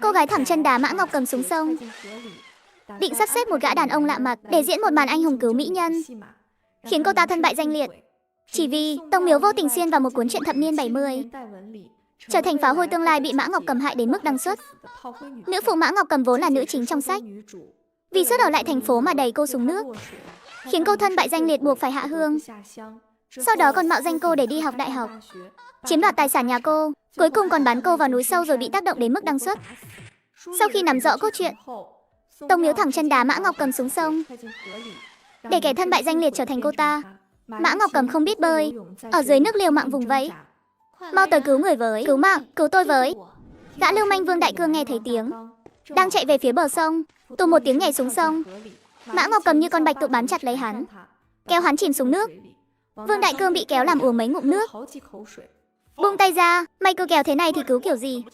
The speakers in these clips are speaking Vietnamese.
Cô gái thẳng chân đá Mã Ngọc Cầm xuống sông, định sắp xếp một gã đàn ông lạ mặt để diễn một màn anh hùng cứu mỹ nhân, khiến cô ta thân bại danh liệt. Chỉ vì Tông Miếu vô tình xuyên vào một cuốn truyện thập niên 70, trở thành pháo hôi tương lai bị Mã Ngọc Cầm hại đến mức đăng xuất. Nữ phụ Mã Ngọc Cầm vốn là nữ chính trong sách, vì suốt ở lại thành phố mà đẩy cô xuống nước, khiến cô thân bại danh liệt buộc phải hạ hương. Sau đó còn mạo danh cô để đi học đại học, chiếm đoạt tài sản nhà cô, cuối cùng còn bán cô vào núi sâu rồi bị tác động đến mức đăng xuất. Sau khi nắm rõ cốt truyện, Tông Miếu thẳng chân đá Mã Ngọc Cầm xuống sông, để kẻ thân bại danh liệt trở thành cô ta. Mã Ngọc Cầm không biết bơi, ở dưới nước liều mạng vùng vẫy. Mau tới cứu người với, cứu mạng, cứu tôi với. Gã lưu manh Vương Đại Cương nghe thấy tiếng, đang chạy về phía bờ sông, tù một tiếng nhảy xuống sông. Mã Ngọc Cầm như con bạch tuộc bám chặt lấy hắn, kéo hắn chìm xuống nước. Vương Đại Cương bị kéo làm uống mấy ngụm nước. Buông tay ra, mày cứ kéo thế này thì cứu kiểu gì?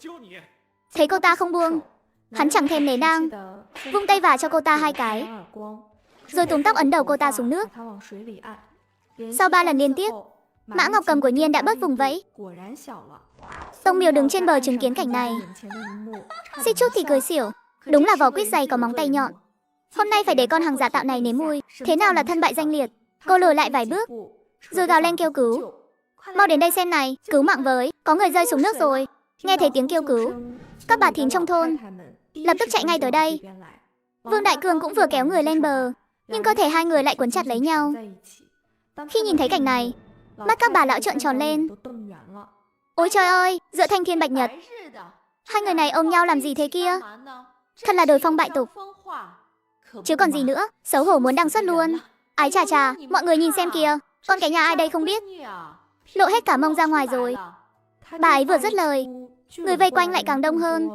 Thấy cô ta không buông, hắn chẳng thèm nể nang, vung tay vả cho cô ta 2 cái, rồi túm tóc ấn đầu cô ta xuống nước. Sau 3 lần liên tiếp, Mã Ngọc Cầm quả nhiên đã bớt vùng vẫy. Tông Miếu đứng trên bờ chứng kiến cảnh này, suýt chút thì cười xỉu. Đúng là vỏ quýt dày có móng tay nhọn. Hôm nay phải để con hàng giả tạo này nếm mùi thế nào là thân bại danh liệt. Cô lùi lại vài bước, rồi gào lên kêu cứu. Mau đến đây xem này, cứu mạng với, có người rơi xuống nước rồi. Nghe thấy tiếng kêu cứu, các bà thím trong thôn lập tức chạy ngay tới đây. Vương Đại Cương cũng vừa kéo người lên bờ, nhưng cơ thể hai người lại quấn chặt lấy nhau. Khi nhìn thấy cảnh này, mắt các bà lão trợn tròn lên. Ôi trời ơi, giữa thanh thiên bạch nhật, hai người này ôm nhau làm gì thế kia? Thật là đồi phong bại tục. Chứ còn gì nữa, xấu hổ muốn đăng xuất luôn. Ái chà chà, mọi người nhìn xem kìa, con cái nhà ai đây không biết, lộ hết cả mông ra ngoài rồi. Bà ấy vừa dứt lời, người vây quanh lại càng đông hơn.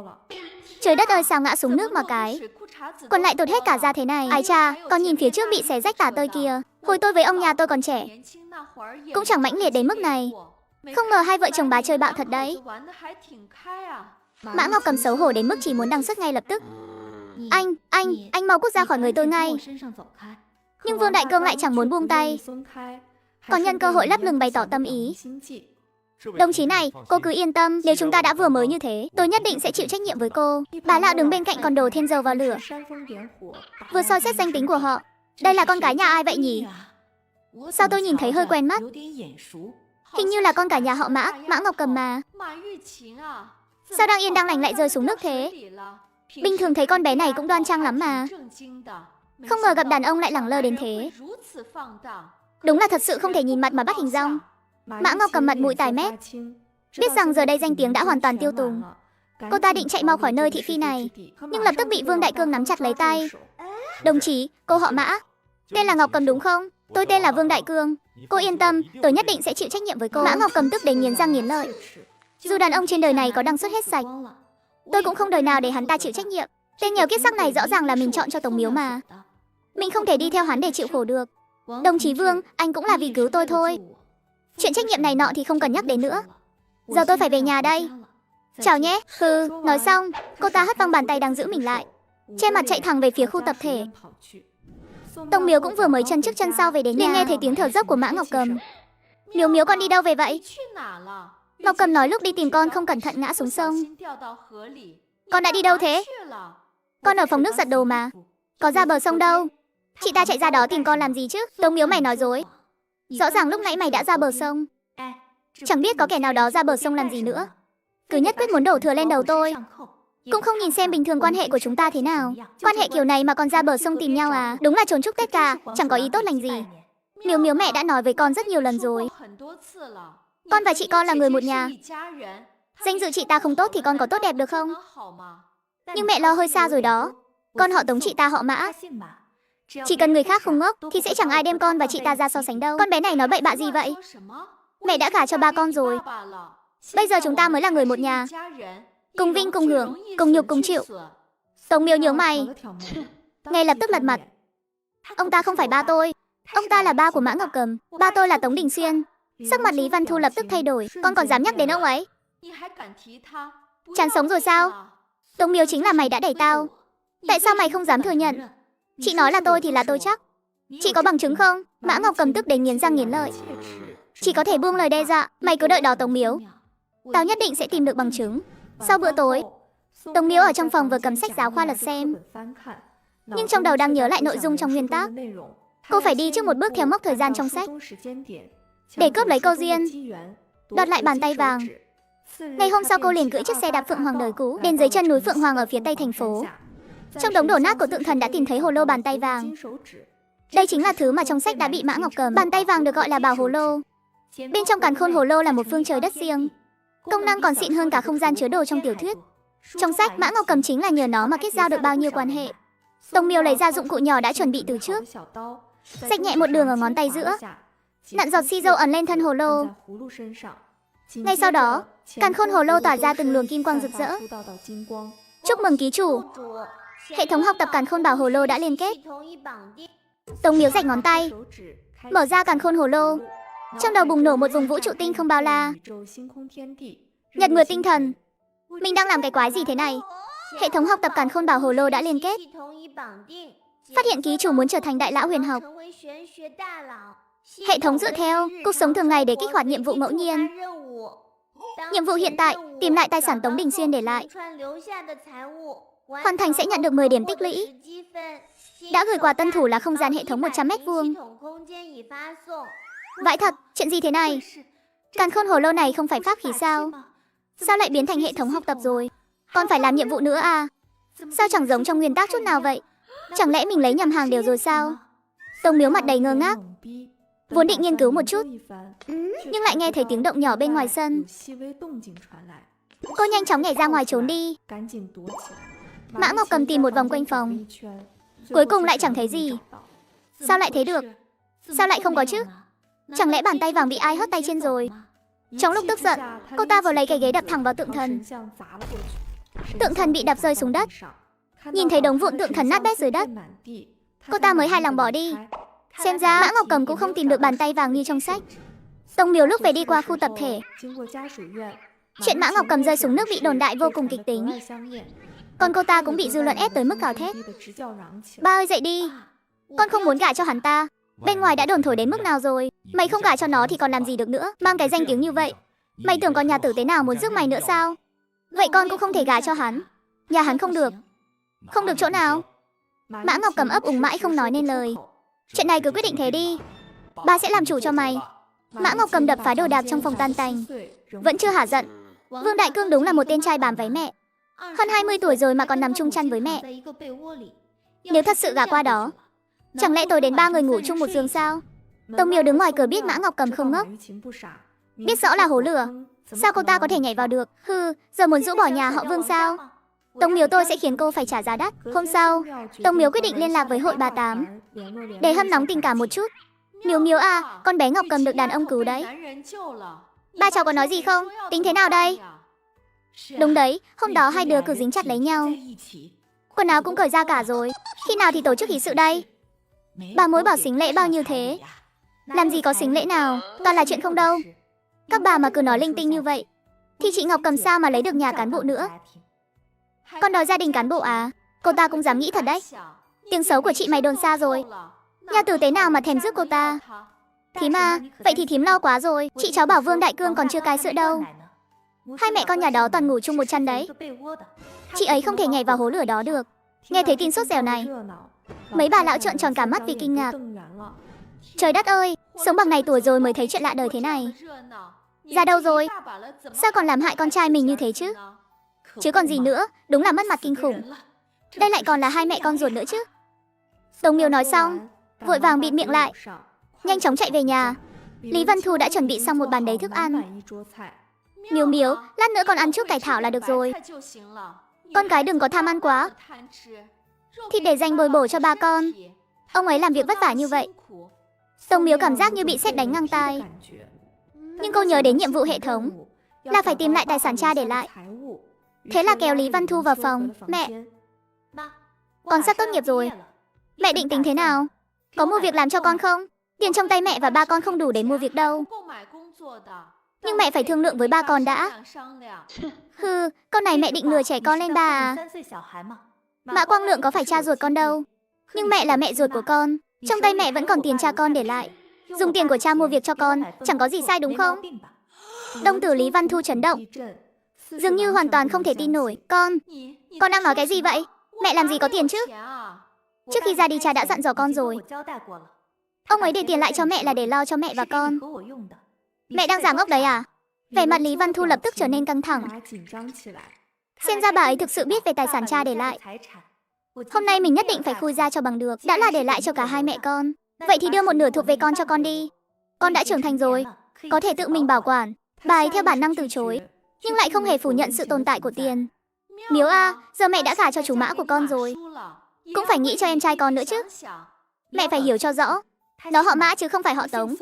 Trời đất ơi, sao ngã xuống nước mà cái còn lại tụt hết cả ra thế này. Ái chà, con nhìn phía trước bị xé rách tả tơi kìa. Hồi tôi với ông nhà tôi còn trẻ, cũng chẳng mãnh liệt đến mức này. Không ngờ hai vợ chồng bà chơi bạo thật đấy. Mã Ngọc Cầm xấu hổ đến mức chỉ muốn đăng xuất ngay lập tức. Anh mau cút ra khỏi người tôi ngay. Nhưng Vương Đại Cương lại chẳng muốn buông tay, còn nhân cơ hội lấp lửng bày tỏ tâm ý. Đồng chí này, cô cứ yên tâm, nếu chúng ta đã vừa mới như thế, tôi nhất định sẽ chịu trách nhiệm với cô. Bà lão đứng bên cạnh còn đổ thêm dầu vào lửa, vừa soi xét danh tính của họ. Đây là con cái nhà ai vậy nhỉ? Sao tôi nhìn thấy hơi quen mắt? Hình như là con cả nhà họ Mã, Mã Ngọc Cầm mà. Sao đang yên đang lành lại rơi xuống nước thế? Bình thường thấy con bé này cũng đoan trang lắm mà, không ngờ gặp đàn ông lại lẳng lơ đến thế. Đúng là thật sự không thể nhìn mặt mà bắt hình dong. Mã Ngọc Cầm mặt mũi tái mét, biết rằng giờ đây danh tiếng đã hoàn toàn tiêu tùng. Cô ta định chạy mau khỏi nơi thị phi này, nhưng lập tức bị Vương Đại Cương nắm chặt lấy tay. Đồng chí, cô họ Mã, tên là Ngọc Cầm đúng không? Tôi tên là Vương Đại Cương. Cô yên tâm, tôi nhất định sẽ chịu trách nhiệm với cô. Mã Ngọc Cầm tức đến nghiến răng nghiến lợi. Dù đàn ông trên đời này có đăng xuất hết sạch, tôi cũng không đời nào để hắn ta chịu trách nhiệm. Tên nghèo kiết sắc này rõ ràng là mình chọn cho Tống Miếu mà. Mình không thể đi theo hắn để chịu khổ được. Đồng chí Vương, anh cũng là vì cứu tôi thôi. Chuyện trách nhiệm này nọ thì không cần nhắc đến nữa. Giờ tôi phải về nhà đây. Chào nhé. Nói xong, cô ta hất văng bàn tay đang giữ mình lại, che mặt chạy thẳng về phía khu tập thể. Tông Miếu cũng vừa mới chân trước chân sau về đến nhà, nên nghe thấy tiếng thở dốc của Mã Ngọc Cầm. Miếu con đi đâu về vậy? Ngọc Cầm nói lúc đi tìm con không cẩn thận ngã xuống sông. Con đã đi đâu thế? Con ở phòng nước giặt đồ mà, có ra bờ sông đâu. Chị ta chạy ra đó tìm con làm gì chứ? Tông Miếu mày nói dối. Rõ ràng lúc nãy mày đã ra bờ sông. Chẳng biết có kẻ nào đó ra bờ sông làm gì nữa, cứ nhất quyết muốn đổ thừa lên đầu tôi. Cũng không nhìn xem bình thường quan hệ của chúng ta thế nào. Quan hệ kiểu này mà còn ra bờ sông tìm nhau à? Đúng là trốn chúc Tết cả, chẳng có ý tốt lành gì. Miếu mẹ đã nói với con rất nhiều lần rồi, con và chị con là người một nhà. Danh dự chị ta không tốt thì con có tốt đẹp được không? Nhưng mẹ lo hơi xa rồi đó. Con họ Tống, chị ta họ Mã. Chỉ cần người khác không ngốc thì sẽ chẳng ai đem con và chị ta ra so sánh đâu. Con bé này nói bậy bạ gì vậy? Mẹ đã gả cho ba con rồi, bây giờ chúng ta mới là người một nhà, cùng vinh cùng hưởng, cùng nhục cùng chịu. Tống Miếu nhướng mày, ngay lập tức lật mặt. Ông ta không phải ba tôi, ông ta là ba của Mã Ngọc Cầm. Ba tôi là Tống Đình Xuyên. Sắc mặt Lý Văn Thu lập tức thay đổi. Con còn dám nhắc đến ông ấy? Chán sống rồi sao? Tống Miếu chính là mày đã đẩy tao. Tại sao mày không dám thừa nhận? Chị nói là tôi thì là tôi chắc. Chị có bằng chứng không? Mã Ngọc Cầm tức đến nghiến răng nghiến lợi. Chỉ có thể buông lời đe dọa. Mày cứ đợi đó Tống Miếu, tao nhất định sẽ tìm được bằng chứng. Sau bữa tối, Tống Miếu ở trong phòng vừa cầm sách giáo khoa lật xem, nhưng trong đầu đang nhớ lại nội dung trong nguyên tắc. Cô phải đi trước một bước theo mốc thời gian trong sách, để cướp lấy câu duyên, đoạt lại bàn tay vàng. Ngày hôm sau cô liền cưỡi chiếc xe đạp Phượng Hoàng đời cũ đến dưới chân núi Phượng Hoàng ở phía tây thành phố. Trong đống đổ nát của tượng thần đã tìm thấy hồ lô bàn tay vàng. Đây chính là thứ mà trong sách đã bị Mã Ngọc cầm. Bàn tay vàng được gọi là bảo hồ lô. Bên trong càn khôn hồ lô là một phương trời đất riêng, công năng còn xịn hơn cả không gian chứa đồ trong tiểu thuyết. Trong sách, Mã Ngọc cầm chính là nhờ nó mà kết giao được bao nhiêu quan hệ. Tống Miêu lấy ra dụng cụ nhỏ đã chuẩn bị từ trước, rạch nhẹ một đường ở ngón tay giữa, nặn giọt xi dầu ẩn lên thân hồ lô. Ngay sau đó, càn khôn hồ lô tỏa ra từng luồng kim quang rực rỡ. Chúc mừng ký chủ, hệ thống học tập càn khôn bảo hồ lô đã liên kết. Tống Miếu rạch ngón tay, mở ra càn khôn hồ lô. Trong đầu bùng nổ một vùng vũ trụ tinh không bao la. Nhật Nguyệt tinh thần, mình đang làm cái quái gì thế này? Hệ thống học tập càn khôn bảo hồ lô đã liên kết. Phát hiện ký chủ muốn trở thành đại lão huyền học. Hệ thống dựa theo cuộc sống thường ngày để kích hoạt nhiệm vụ ngẫu nhiên. Nhiệm vụ hiện tại, tìm lại tài sản Tống Đình Xuyên để lại. Hoàn thành sẽ nhận được 10 điểm tích lũy. Đã gửi quà tân thủ là không gian hệ thống 100m². Vãi thật, chuyện gì thế này? Càn khôn hồ lô này không phải pháp khí sao? Sao lại biến thành hệ thống học tập rồi? Còn phải làm nhiệm vụ nữa à? Sao chẳng giống trong nguyên tắc chút nào vậy? Chẳng lẽ mình lấy nhầm hàng đều rồi sao? Tống Miếu mặt đầy ngơ ngác, vốn định nghiên cứu một chút, nhưng lại nghe thấy tiếng động nhỏ bên ngoài sân. Cô nhanh chóng nhảy ra ngoài trốn đi. Mã Ngọc cầm tìm một vòng quanh phòng, cuối cùng lại chẳng thấy gì. Sao lại thế được? Sao lại không có chứ? Chẳng lẽ bàn tay vàng bị ai hất tay trên rồi? Trong lúc tức giận, cô ta vừa lấy cái ghế đập thẳng vào tượng thần. Tượng thần bị đập rơi xuống đất. Nhìn thấy đống vụn tượng thần nát bét dưới đất, cô ta mới hài lòng bỏ đi. Xem ra Mã Ngọc cầm cũng không tìm được bàn tay vàng như trong sách. Tống Miếu lúc về đi qua khu tập thể. Chuyện Mã Ngọc cầm rơi xuống nước bị đồn đại vô cùng kịch tính. Còn cô ta cũng bị dư luận ép tới mức gào thét. Ba ơi dậy đi, con không muốn gả cho hắn ta. Bên ngoài đã đồn thổi đến mức nào rồi? Mày không gả cho nó thì còn làm gì được nữa? Mang cái danh tiếng như vậy, mày tưởng còn nhà tử tế nào muốn rước mày nữa sao? Vậy con cũng không thể gả cho hắn. Nhà hắn không được. Không được chỗ nào? Mã Ngọc cầm ấp úng mãi không nói nên lời. Chuyện này cứ quyết định thế đi, ba sẽ làm chủ cho mày. Mã Ngọc cầm đập phá đồ đạc trong phòng tan tành, vẫn chưa hả giận. Vương Đại Cương đúng là một tên trai bám váy mẹ. Hơn 20 tuổi rồi mà còn nằm chung chăn với mẹ. Nếu thật sự gả qua đó, chẳng lẽ tôi đến 3 người ngủ chung một giường sao? Tống Miêu đứng ngoài cửa biết Mã Ngọc cầm không ngốc, biết rõ là hố lửa. Sao cô ta có thể nhảy vào được? Hừ, giờ muốn rũ bỏ nhà họ Vương sao? Tống Miếu tôi sẽ khiến cô phải trả giá đắt. Hôm sau, Tống Miếu quyết định liên lạc với hội bà Tám để hâm nóng tình cảm một chút. Miếu Miếu à, con bé Ngọc cầm được đàn ông cứu đấy. Ba cháu có nói gì không? Tính thế nào đây? Đúng đấy, hôm đó hai đứa cứ dính chặt lấy nhau. Quần áo cũng cởi ra cả rồi. Khi nào thì tổ chức hỷ sự đây? Bà mối bảo sính lễ bao nhiêu thế? Làm gì có sính lễ nào, toàn là chuyện không đâu. Các bà mà cứ nói linh tinh như vậy thì chị Ngọc cầm sao mà lấy được nhà cán bộ nữa? Con đòi gia đình cán bộ à? Cô ta cũng dám nghĩ thật đấy. Tiếng xấu của chị mày đồn xa rồi. Nhà tử tế nào mà thèm rước cô ta. Thím à, vậy thì thím lo quá rồi. Chị cháu bảo Vương Đại Cương còn chưa cai sữa đâu. Hai mẹ con nhà đó toàn ngủ chung một chăn đấy. Chị ấy không thể nhảy vào hố lửa đó được. Nghe thấy tin sốt dẻo này, mấy bà lão trợn tròn cả mắt vì kinh ngạc. Trời đất ơi, sống bằng này tuổi rồi mới thấy chuyện lạ đời thế này. Ra đâu rồi? Sao còn làm hại con trai mình như thế chứ? Chứ còn gì nữa, đúng là mất mặt kinh khủng. Đây lại còn là hai mẹ con ruột nữa chứ. Tống Miêu nói xong, vội vàng bịt miệng lại, nhanh chóng chạy về nhà. Lý Văn Thu đã chuẩn bị xong một bàn đầy thức ăn. Miếu Miếu, lát nữa con ăn chút cải thảo là được rồi. Con gái đừng có tham ăn quá. Thịt để dành bồi bổ cho ba con. Ông ấy làm việc vất vả như vậy. Tống Miếu cảm giác như bị sét đánh ngang tai. Nhưng cô nhớ đến nhiệm vụ hệ thống là phải tìm lại tài sản cha để lại. Thế là kéo Lý Văn Thu vào phòng. Mẹ, con sắp tốt nghiệp rồi. Mẹ định tính thế nào? Có mua việc làm cho con không? Tiền trong tay mẹ và ba con không đủ để mua việc đâu. Nhưng mẹ phải thương lượng với ba con đã. Hừ, con này mẹ định lừa trẻ con lên ba à? Mã Quang Lượng có phải cha ruột con đâu. Nhưng mẹ là mẹ ruột của con. Trong tay mẹ vẫn còn tiền cha con để lại. Dùng tiền của cha mua việc cho con, chẳng có gì sai đúng không? Đồng tử Lý Văn Thu chấn động. Dường như hoàn toàn không thể tin nổi. Con đang nói cái gì vậy? Mẹ làm gì có tiền chứ? Trước khi ra đi cha đã dặn dò con rồi. Ông ấy để tiền lại cho mẹ là để lo cho mẹ và con. Mẹ đang giả ngốc đấy à? Vẻ mặt Lý Văn Thu lập tức trở nên căng thẳng. Xem ra bà ấy thực sự biết về tài sản cha để lại. Hôm nay mình nhất định phải khui ra cho bằng được. Đã là để lại cho cả hai mẹ con, vậy thì đưa một nửa thuộc về con cho con đi. Con đã trưởng thành rồi, có thể tự mình bảo quản. Bà ấy theo bản năng từ chối, nhưng lại không hề phủ nhận sự tồn tại của tiền. Miếu à, giờ mẹ đã gả cho chủ mã của con rồi, cũng phải nghĩ cho em trai con nữa chứ. Mẹ phải hiểu cho rõ, nó họ Mã chứ không phải họ Tống.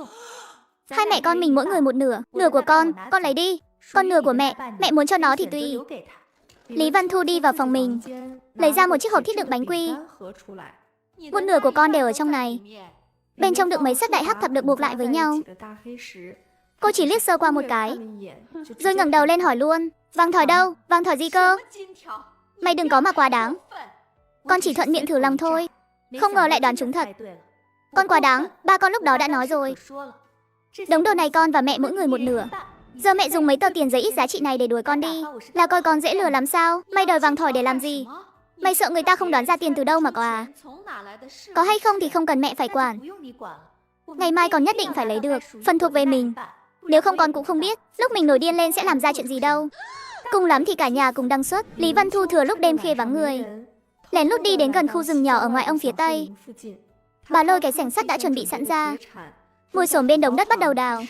Hai mẹ con mình mỗi người một nửa. Nửa của con lấy đi. Còn nửa của mẹ muốn cho nó thì tùy. Lý Văn Thu đi vào phòng mình, lấy ra một chiếc hộp thiết đựng bánh quy. Một nửa của con đều ở trong này. Bên trong đựng mấy sắt đại hắc thập được buộc lại với nhau. Cô chỉ liếc sơ qua một cái, rồi ngẩng đầu lên hỏi luôn. Vàng thỏi đâu? Vàng thỏi gì cơ? Mày đừng có mà quá đáng. Con chỉ thuận miệng thử lòng thôi, không ngờ lại đoán trúng thật. Con quá đáng, ba con lúc đó đã nói rồi. Đống đồ này con và mẹ mỗi người một nửa. Giờ mẹ dùng mấy tờ tiền giấy ít giá trị này để đuổi con đi, là coi con dễ lừa lắm sao? Mày đòi vàng thỏi để làm gì? Mày sợ người ta không đoán ra tiền từ đâu mà có à? Có hay không thì không cần mẹ phải quản. Ngày mai con nhất định phải lấy được phần thuộc về mình. Nếu không con cũng không biết lúc mình nổi điên lên sẽ làm ra chuyện gì đâu. Cùng lắm thì cả nhà cùng đăng xuất. Lý Văn Thu thừa lúc đêm khuya vắng người, lén lút đi đến gần khu rừng nhỏ ở ngoài ông phía tây. Bà lôi cái xẻng sắt đã chuẩn bị sẵn ra, ngồi xổm bên đống đất bắt đầu đào.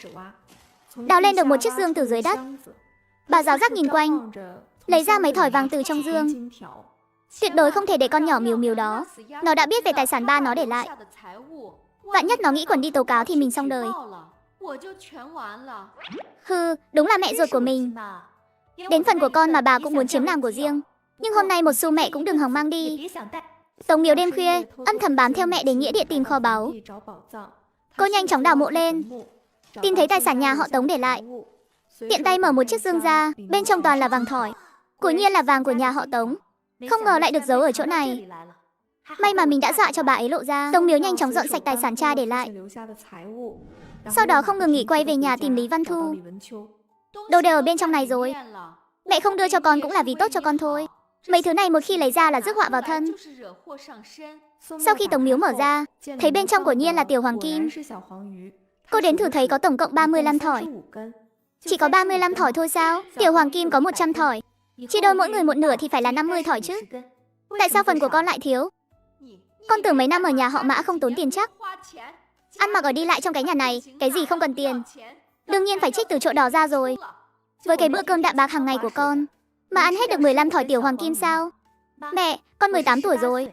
Đào lên được một chiếc dương từ dưới đất. Bà giáo giác nhìn quanh, lấy ra mấy thỏi vàng từ trong dương. Tuyệt đối không thể để con nhỏ miếu miếu đó. Nó đã biết về tài sản ba nó để lại. Vạn nhất nó nghĩ quẩn đi tố cáo thì mình xong đời. Hừ, đúng là mẹ ruột của mình. Đến phần của con mà bà cũng muốn chiếm làm của riêng. Nhưng hôm nay một xu mẹ cũng đừng hòng mang đi. Tống Miếu đêm khuya âm thầm bám theo mẹ đến nghĩa địa tìm kho báu. Cô nhanh chóng đào mộ lên, tìm thấy tài sản nhà họ Tống để lại. Tiện tay mở một chiếc dương ra, bên trong toàn là vàng thỏi. Quả nhiên là vàng của nhà họ Tống, không ngờ lại được giấu ở chỗ này. May mà mình đã dọa cho bà ấy lộ ra. Tống Miếu nhanh chóng dọn sạch tài sản cha để lại, sau đó không ngừng nghỉ quay về nhà tìm Lý Văn Thu. Đồ đều ở bên trong này rồi. Mẹ không đưa cho con cũng là vì tốt cho con thôi. Mấy thứ này một khi lấy ra là rước họa vào thân. Sau khi Tống Miếu mở ra, thấy bên trong quả nhiên là tiểu hoàng kim. Cô đến thử thấy có tổng cộng 35 thỏi. Chỉ có 35 thỏi thôi sao? Tiểu hoàng kim có 100 thỏi, chia đôi mỗi người một nửa thì phải là 50 thỏi chứ. Tại sao phần của con lại thiếu? Con tưởng mấy năm ở nhà họ Mã không tốn tiền chắc. Ăn mặc ở đi lại trong cái nhà này, cái gì không cần tiền, đương nhiên phải trích từ chỗ đó ra rồi. Với cái bữa cơm đạm bạc hàng ngày của con mà ăn hết được 15 thỏi tiểu hoàng kim sao? Mẹ, con 18 tuổi rồi,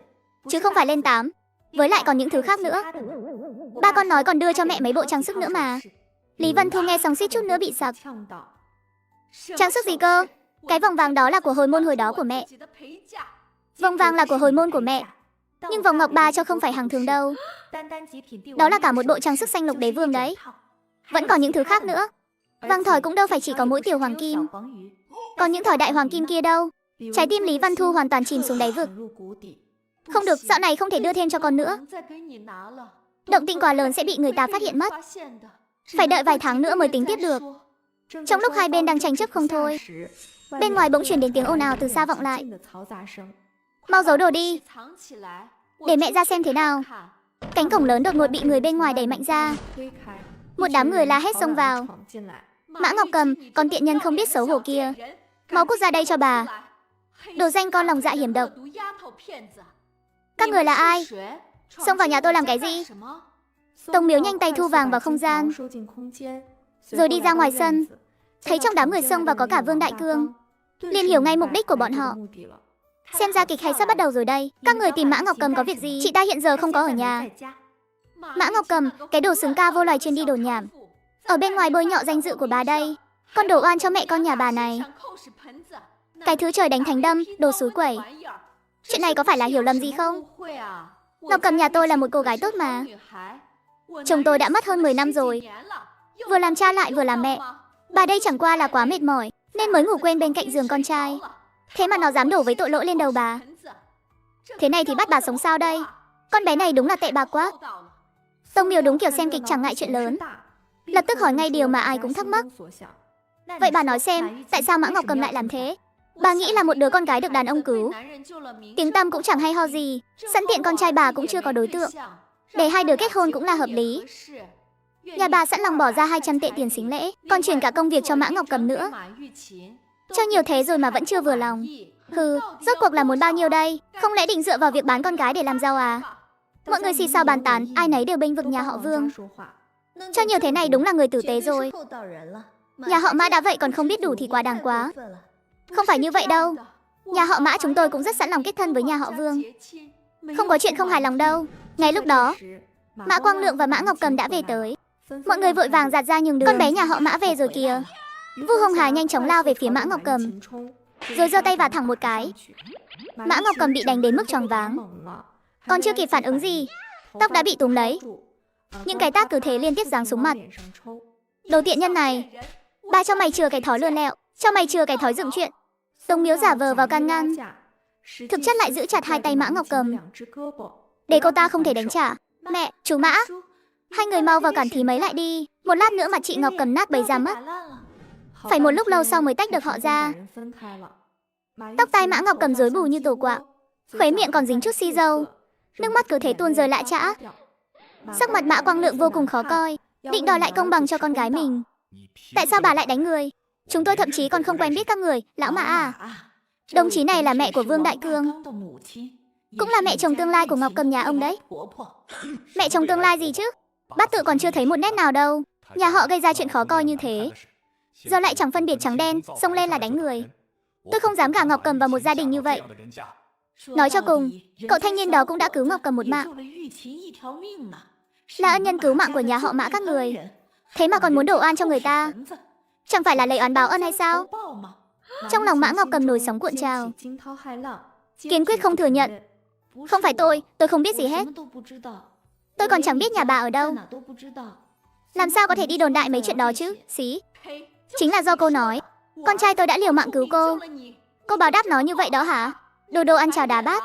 chứ không phải lên 8. Với lại còn những thứ khác nữa. Ba con nói còn đưa cho mẹ mấy bộ trang sức nữa mà. Lý Văn Thu nghe xong suýt chút nữa bị sặc. Trang sức gì cơ? Cái vòng vàng đó là của hồi môn hồi đó của mẹ. Vòng vàng là của hồi môn của mẹ, nhưng vòng ngọc ba cho không phải hàng thường đâu. Đó là cả một bộ trang sức xanh lục đế vương đấy. Vẫn còn những thứ khác nữa. Vàng thỏi cũng đâu phải chỉ có mỗi tiểu hoàng kim. Còn những thỏi đại hoàng kim kia đâu? Trái tim Lý Văn Thu hoàn toàn chìm xuống đáy vực. Không được, dạo này không thể đưa thêm cho con nữa. Động tĩnh quá lớn sẽ bị người ta phát hiện mất. Phải đợi vài tháng nữa mới tính tiếp được. Trong lúc hai bên đang tranh chấp không thôi, bên ngoài bỗng truyền đến tiếng ồn ào từ xa vọng lại. Mau giấu đồ đi, để mẹ ra xem thế nào. Cánh cổng lớn đột ngột bị người bên ngoài đẩy mạnh ra. Một đám người la hét xông vào. Mã Ngọc Cầm, con tiện nhân không biết xấu hổ kia, mau cút ra đây cho bà. Đồ danh con lòng dạ hiểm độc. Các người là ai? Xông vào nhà tôi làm cái gì? Tống Miếu nhanh tay thu vàng vào không gian, rồi đi ra ngoài sân. Thấy trong đám người xông vào có cả Vương Đại Cương, liền hiểu ngay mục đích của bọn họ. Xem ra kịch hay sắp bắt đầu rồi đây. Các người tìm Mã Ngọc Cầm có việc gì? Chị ta hiện giờ không có ở nhà. Mã Ngọc Cầm, cái đồ xứng ca vô loài chuyên đi đồn nhảm, ở bên ngoài bôi nhọ danh dự của bà đây. Con đổ oan cho mẹ con nhà bà này. Cái thứ trời đánh thánh đâm, đồ xúi quẩy. Chuyện này có phải là hiểu lầm gì không? Ngọc Cầm nhà tôi là một cô gái tốt mà. Chồng tôi đã mất hơn 10 năm rồi, vừa làm cha lại vừa làm mẹ. Bà đây chẳng qua là quá mệt mỏi nên mới ngủ quên bên cạnh giường con trai. Thế mà nó dám đổ với tội lỗi lên đầu bà. Thế này thì bắt bà sống sao đây? Con bé này đúng là tệ bạc quá. Tông Miếu đúng kiểu xem kịch chẳng ngại chuyện lớn, lập tức hỏi ngay điều mà ai cũng thắc mắc. Vậy bà nói xem, tại sao Mã Ngọc Cầm lại làm thế? Bà nghĩ là một đứa con gái được đàn ông cứu, tiếng tăm cũng chẳng hay ho gì, sẵn tiện con trai bà cũng chưa có đối tượng, để hai đứa kết hôn cũng là hợp lý. Nhà bà sẵn lòng bỏ ra 200 tệ tiền sính lễ, còn chuyển cả công việc cho Mã Ngọc Cầm nữa. Cho nhiều thế rồi mà vẫn chưa vừa lòng. Hừ, rốt cuộc là muốn bao nhiêu đây? Không lẽ định dựa vào việc bán con gái để làm giàu à? Mọi người xì xào bàn tán, ai nấy đều bênh vực nhà họ Vương. Cho nhiều thế này đúng là người tử tế rồi. Nhà họ Mã đã vậy còn không biết đủ thì quá đáng quá. Không phải như vậy đâu. Nhà họ Mã chúng tôi cũng rất sẵn lòng kết thân với nhà họ Vương. Không có chuyện không hài lòng đâu. Ngay lúc đó, Mã Quang Lượng và Mã Ngọc Cầm đã về tới. Mọi người vội vàng dạt ra nhường đường. Con bé nhà họ Mã về rồi kìa. Vu Hồng Hà nhanh chóng lao về phía Mã Ngọc Cầm, rồi giơ tay vào thẳng một cái. Mã Ngọc Cầm bị đánh đến mức choáng váng, còn chưa kịp phản ứng gì, tóc đã bị túm lấy. Những cái tát cứ thế liên tiếp giáng xuống mặt. Đồ tiện nhân này, ba cho mày chừa cái thói lươn lẹo, cho mày chừa cái thói dựng chuyện. Tống Miếu giả vờ vào can ngăn, thực chất lại giữ chặt hai tay Mã Ngọc Cầm, để cô ta không thể đánh trả. Mẹ, chú Mã, hai người mau vào cản thí mấy lại đi, một lát nữa mặt chị Ngọc Cầm nát bấy ra mất. Phải một lúc lâu sau mới tách được họ ra. Tóc tai Mã Ngọc Cầm rối bù như tổ quạ, khóe miệng còn dính chút xi dâu, nước mắt cứ thế tuôn rơi lã chã. Sắc mặt Mã Quang Lượng vô cùng khó coi, định đòi lại công bằng cho con gái mình. Tại sao bà lại đánh người? Chúng tôi thậm chí còn không quen biết các người, lão Mã à. Đồng chí này là mẹ của Vương Đại Cương, cũng là mẹ chồng tương lai của Ngọc Cầm nhà ông đấy. Mẹ chồng tương lai gì chứ? Bát tự còn chưa thấy một nét nào đâu. Nhà họ gây ra chuyện khó coi như thế, giờ lại chẳng phân biệt trắng đen, xông lên là đánh người. Tôi không dám gả Ngọc Cầm vào một gia đình như vậy. Nói cho cùng, cậu thanh niên đó cũng đã cứu Ngọc Cầm một mạng, là ân nhân cứu mạng của nhà họ Mã các người. Thế mà còn muốn đổ oan cho người ta, chẳng phải là lấy oán báo ân hay sao? Trong lòng Mã Ngọc Cầm nổi sóng cuộn trào, kiên quyết không thừa nhận. Không phải tôi không biết gì hết. Tôi còn chẳng biết nhà bà ở đâu. Làm sao có thể đi đồn đại mấy chuyện đó chứ? Xí. Chính là do cô nói, con trai tôi đã liều mạng cứu cô. Cô báo đáp nó như vậy đó hả? Đồ ăn chào đá bát.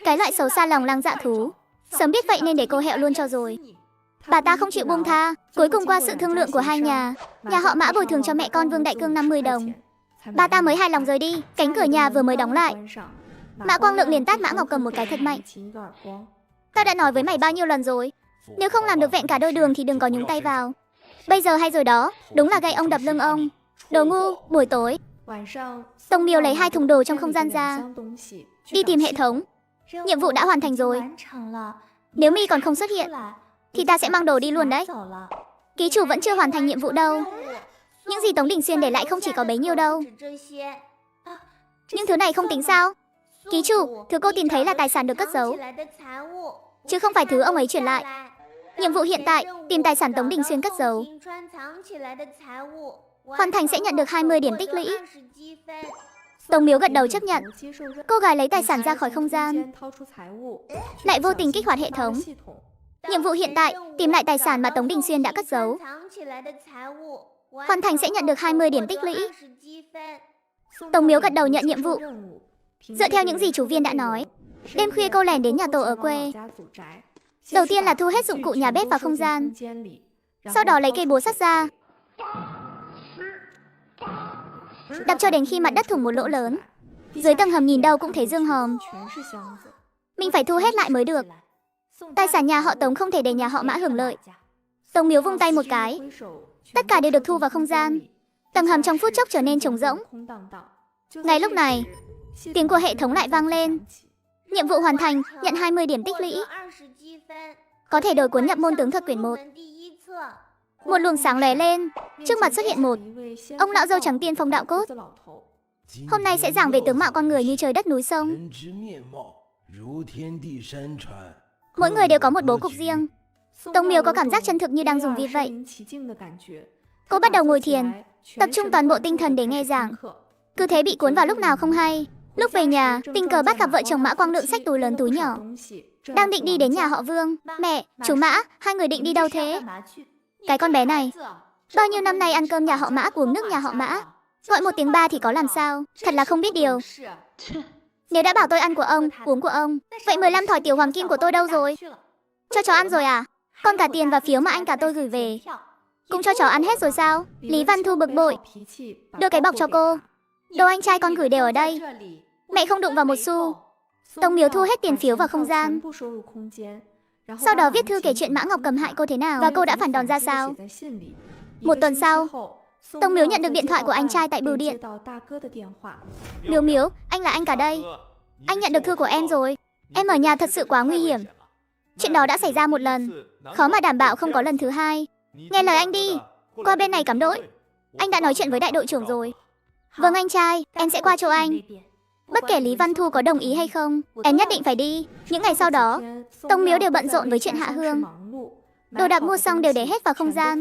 Cái loại xấu xa lòng lang dạ thú. Sớm biết vậy nên để cô hẹo luôn cho rồi. Bà ta không chịu buông tha. Cuối cùng qua sự thương lượng của hai nhà họ Mã bồi thường cho mẹ con Vương Đại Cương 50 đồng. Bà ta mới hài lòng rời đi. Cánh cửa nhà vừa mới đóng lại, Mã Quang Lượng liền tát Mã Ngọc Cầm một cái thật mạnh. Tao đã nói với mày bao nhiêu lần rồi, nếu không làm được vẹn cả đôi đường thì đừng có nhúng tay vào. Bây giờ hay rồi đó, đúng là gây ông đập lưng ông. Đồ ngu. Buổi tối, Tông Miêu lấy 2 thùng đồ trong không gian ra, đi tìm hệ thống. Nhiệm vụ đã hoàn thành rồi. Nếu My còn không xuất hiện thì ta sẽ mang đồ đi luôn đấy. Ký chủ vẫn chưa hoàn thành nhiệm vụ đâu. Những gì Tống Đình Xuyên để lại không chỉ có bấy nhiêu đâu. Những thứ này không tính sao? Ký chủ, thứ cô tìm thấy là tài sản được cất giấu, chứ không phải thứ ông ấy chuyển lại. Nhiệm vụ hiện tại, tìm tài sản Tống Đình Xuyên cất giấu. Hoàn thành sẽ nhận được 20 điểm tích lũy. Tống Miếu gật đầu chấp nhận. Cô gái lấy tài sản ra khỏi không gian, lại vô tình kích hoạt hệ thống. Nhiệm vụ hiện tại, tìm lại tài sản mà Tống Đình Xuyên đã cất giấu. Hoàn thành sẽ nhận được 20 điểm tích lũy. Tống Miếu gật đầu nhận nhiệm vụ. Dựa theo những gì chú Viên đã nói, đêm khuya cô lẻn đến nhà tổ ở quê. Đầu tiên là thu hết dụng cụ nhà bếp vào không gian, sau đó lấy cây búa sắt ra, đập cho đến khi mặt đất thủng một lỗ lớn. Dưới tầng hầm nhìn đâu cũng thấy dương hòm. Mình phải thu hết lại mới được. Tài sản nhà họ Tống không thể để nhà họ Mã hưởng lợi. Tống Miếu vung tay một cái, tất cả đều được thu vào không gian. Tầng hầm trong phút chốc trở nên trống rỗng. Ngay lúc này, tiếng của hệ thống lại vang lên. Nhiệm vụ hoàn thành, nhận 20 điểm tích lũy. Có thể đổi cuốn nhập môn tướng thuật quyển 1. Một luồng sáng lóe lên, trước mặt xuất hiện một ông lão râu trắng tiên phong đạo cốt. Hôm nay sẽ giảng về tướng mạo con người như trời đất núi sông. Mỗi người đều có một bố cục riêng. Tống Miếu có cảm giác chân thực như đang dùng vi vậy. Cô bắt đầu ngồi thiền, tập trung toàn bộ tinh thần để nghe giảng. Cứ thế bị cuốn vào lúc nào không hay. Lúc về nhà, tình cờ bắt gặp vợ chồng Mã Quang Lượng xách túi lớn túi nhỏ, đang định đi đến nhà họ Vương. Mẹ, chú Mã, hai người định đi đâu thế? Cái con bé này, bao nhiêu năm nay ăn cơm nhà họ Mã, uống nước nhà họ Mã, gọi một tiếng ba thì có làm sao? Thật là không biết điều. Nếu đã bảo tôi ăn của ông, uống của ông, vậy 15 thỏi tiểu hoàng kim của tôi đâu rồi? Cho chó ăn rồi à? Còn cả tiền và phiếu mà anh cả tôi gửi về, Cũng cho chó ăn hết rồi sao? Lý Văn Thu bực bội, đưa cái bọc cho cô. Đồ anh trai con gửi đều ở đây. Mẹ không đụng vào một xu. Tống Miếu thu hết tiền phiếu vào không gian. Sau đó viết thư kể chuyện Mã Ngọc Cầm hại cô thế nào và cô đã phản đòn ra sao. Một tuần sau, Tống Miếu nhận được điện thoại của anh trai tại bưu điện. Miếu Miếu, anh là anh cả đây. Anh nhận được thư của em rồi. Em ở nhà thật sự quá nguy hiểm. Chuyện đó đã xảy ra một lần, khó mà đảm bảo không có lần thứ hai. Nghe lời anh đi. Qua bên này cắm đội. Anh đã nói chuyện với đại đội trưởng rồi. Vâng anh trai, em sẽ qua chỗ anh. Bất kể Lý Văn Thu có đồng ý hay không, em nhất định phải đi. Những ngày sau đó, Tống Miếu đều bận rộn với chuyện hạ hương. Đồ đạc mua xong đều để hết vào không gian.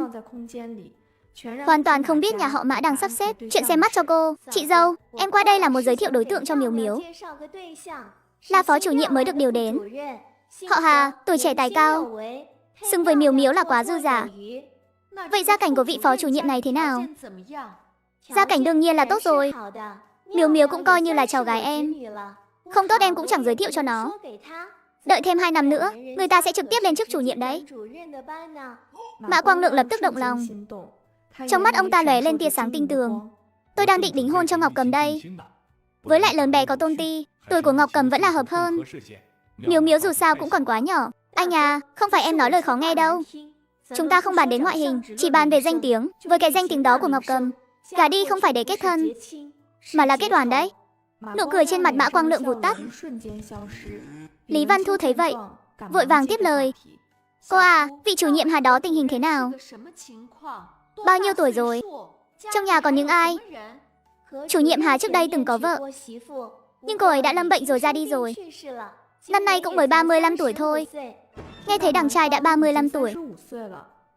Hoàn toàn không biết nhà họ Mã đang sắp xếp chuyện xem mắt cho cô. Chị dâu, em qua đây là muốn giới thiệu đối tượng cho Miếu Miếu. Là phó chủ nhiệm mới được điều đến. Họ Hà, tuổi trẻ tài cao, xưng với Miếu Miếu là quá dư giả. Vậy gia cảnh của vị phó chủ nhiệm này thế nào? Gia cảnh đương nhiên là tốt rồi. Miếu Miếu cũng coi như là cháu gái em. Không tốt em cũng chẳng giới thiệu cho nó. Đợi thêm 2 năm nữa, người ta sẽ trực tiếp lên chức chủ nhiệm đấy. Mã Quang Lượng lập tức động lòng. Trong mắt ông ta lóe lên tia sáng tinh tường. Tôi đang định đính hôn cho Ngọc Cầm đây. Với lại lớn bé có tôn ti, tuổi của Ngọc Cầm vẫn là hợp hơn. Miếu Miếu dù sao cũng còn quá nhỏ. Anh à, không phải em nói lời khó nghe đâu. Chúng ta không bàn đến ngoại hình, chỉ bàn về danh tiếng. Với cái danh tiếng đó của Ngọc Cầm, gả đi không phải để kết thân, mà là kết đoàn đấy. Nụ cười trên mặt Mã Quang Lượng vụt tắt. Lý Văn Thu thấy vậy, vội vàng tiếp lời. Cô à, vị chủ nhiệm Hà đó tình hình thế nào? Bao nhiêu tuổi rồi? Trong nhà còn những ai? Chủ nhiệm Hà trước đây từng có vợ, nhưng cô ấy đã lâm bệnh rồi ra đi rồi. Năm nay cũng mới 35 tuổi thôi. Nghe thấy đằng trai đã 35 tuổi.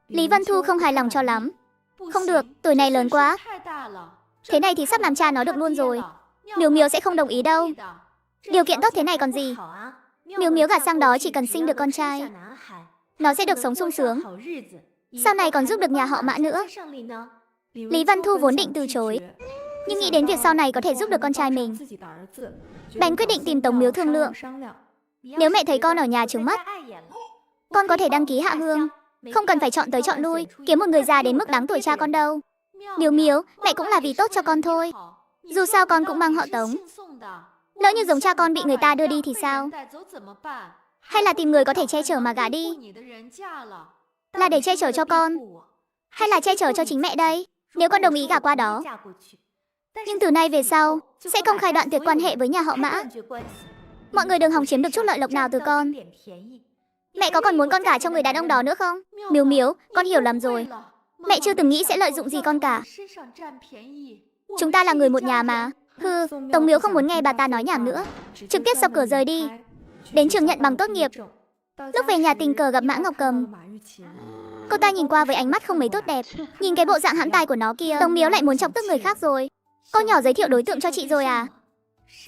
Lý Văn Thu không hài lòng cho lắm. Không được, tuổi này lớn quá. Thế này thì sắp làm cha nó được luôn rồi. Miếu Miếu sẽ không đồng ý đâu. Điều kiện tốt thế này còn gì. Miếu Miếu gả sang đó chỉ cần sinh được con trai, nó sẽ được sống sung sướng, sau này còn giúp được nhà họ Mã nữa. Lý Văn Thu vốn định từ chối, nhưng nghĩ đến việc sau này có thể giúp được con trai mình, bèn quyết định tìm Tống Miếu thương lượng. Nếu mẹ thấy con ở nhà trướng mắt, con có thể đăng ký hạ hương, không cần phải chọn tới chọn lui, kiếm một người già đến mức đáng tuổi cha con đâu. Miếu Miếu, mẹ cũng là vì tốt cho con thôi. Dù sao con cũng mang họ Tống. Lỡ như giống cha con bị người ta đưa đi thì sao? Hay là tìm người có thể che chở mà gả đi? Là để che chở cho con, hay là che chở cho chính mẹ đây? Nếu con đồng ý gả qua đó, nhưng từ nay về sau sẽ công khai đoạn tuyệt quan hệ với nhà họ Mã. Mọi người đừng hòng chiếm được chút lợi lộc nào từ con. Mẹ có còn muốn con gả cho người đàn ông đó nữa không? Miếu Miếu, con hiểu lầm rồi. Mẹ chưa từng nghĩ sẽ lợi dụng gì con cả. Chúng ta là người một nhà mà. Hừ, Tống Miếu không muốn nghe bà ta nói nhảm nữa, trực tiếp sập cửa rời đi. Đến trường nhận bằng tốt nghiệp, lúc về nhà tình cờ gặp Mã Ngọc Cầm. Cô ta nhìn qua với ánh mắt không mấy tốt đẹp. Nhìn cái bộ dạng hãm tai của nó kia, Tống Miếu lại muốn chọc tức người khác rồi. Cô nhỏ giới thiệu đối tượng cho chị rồi à?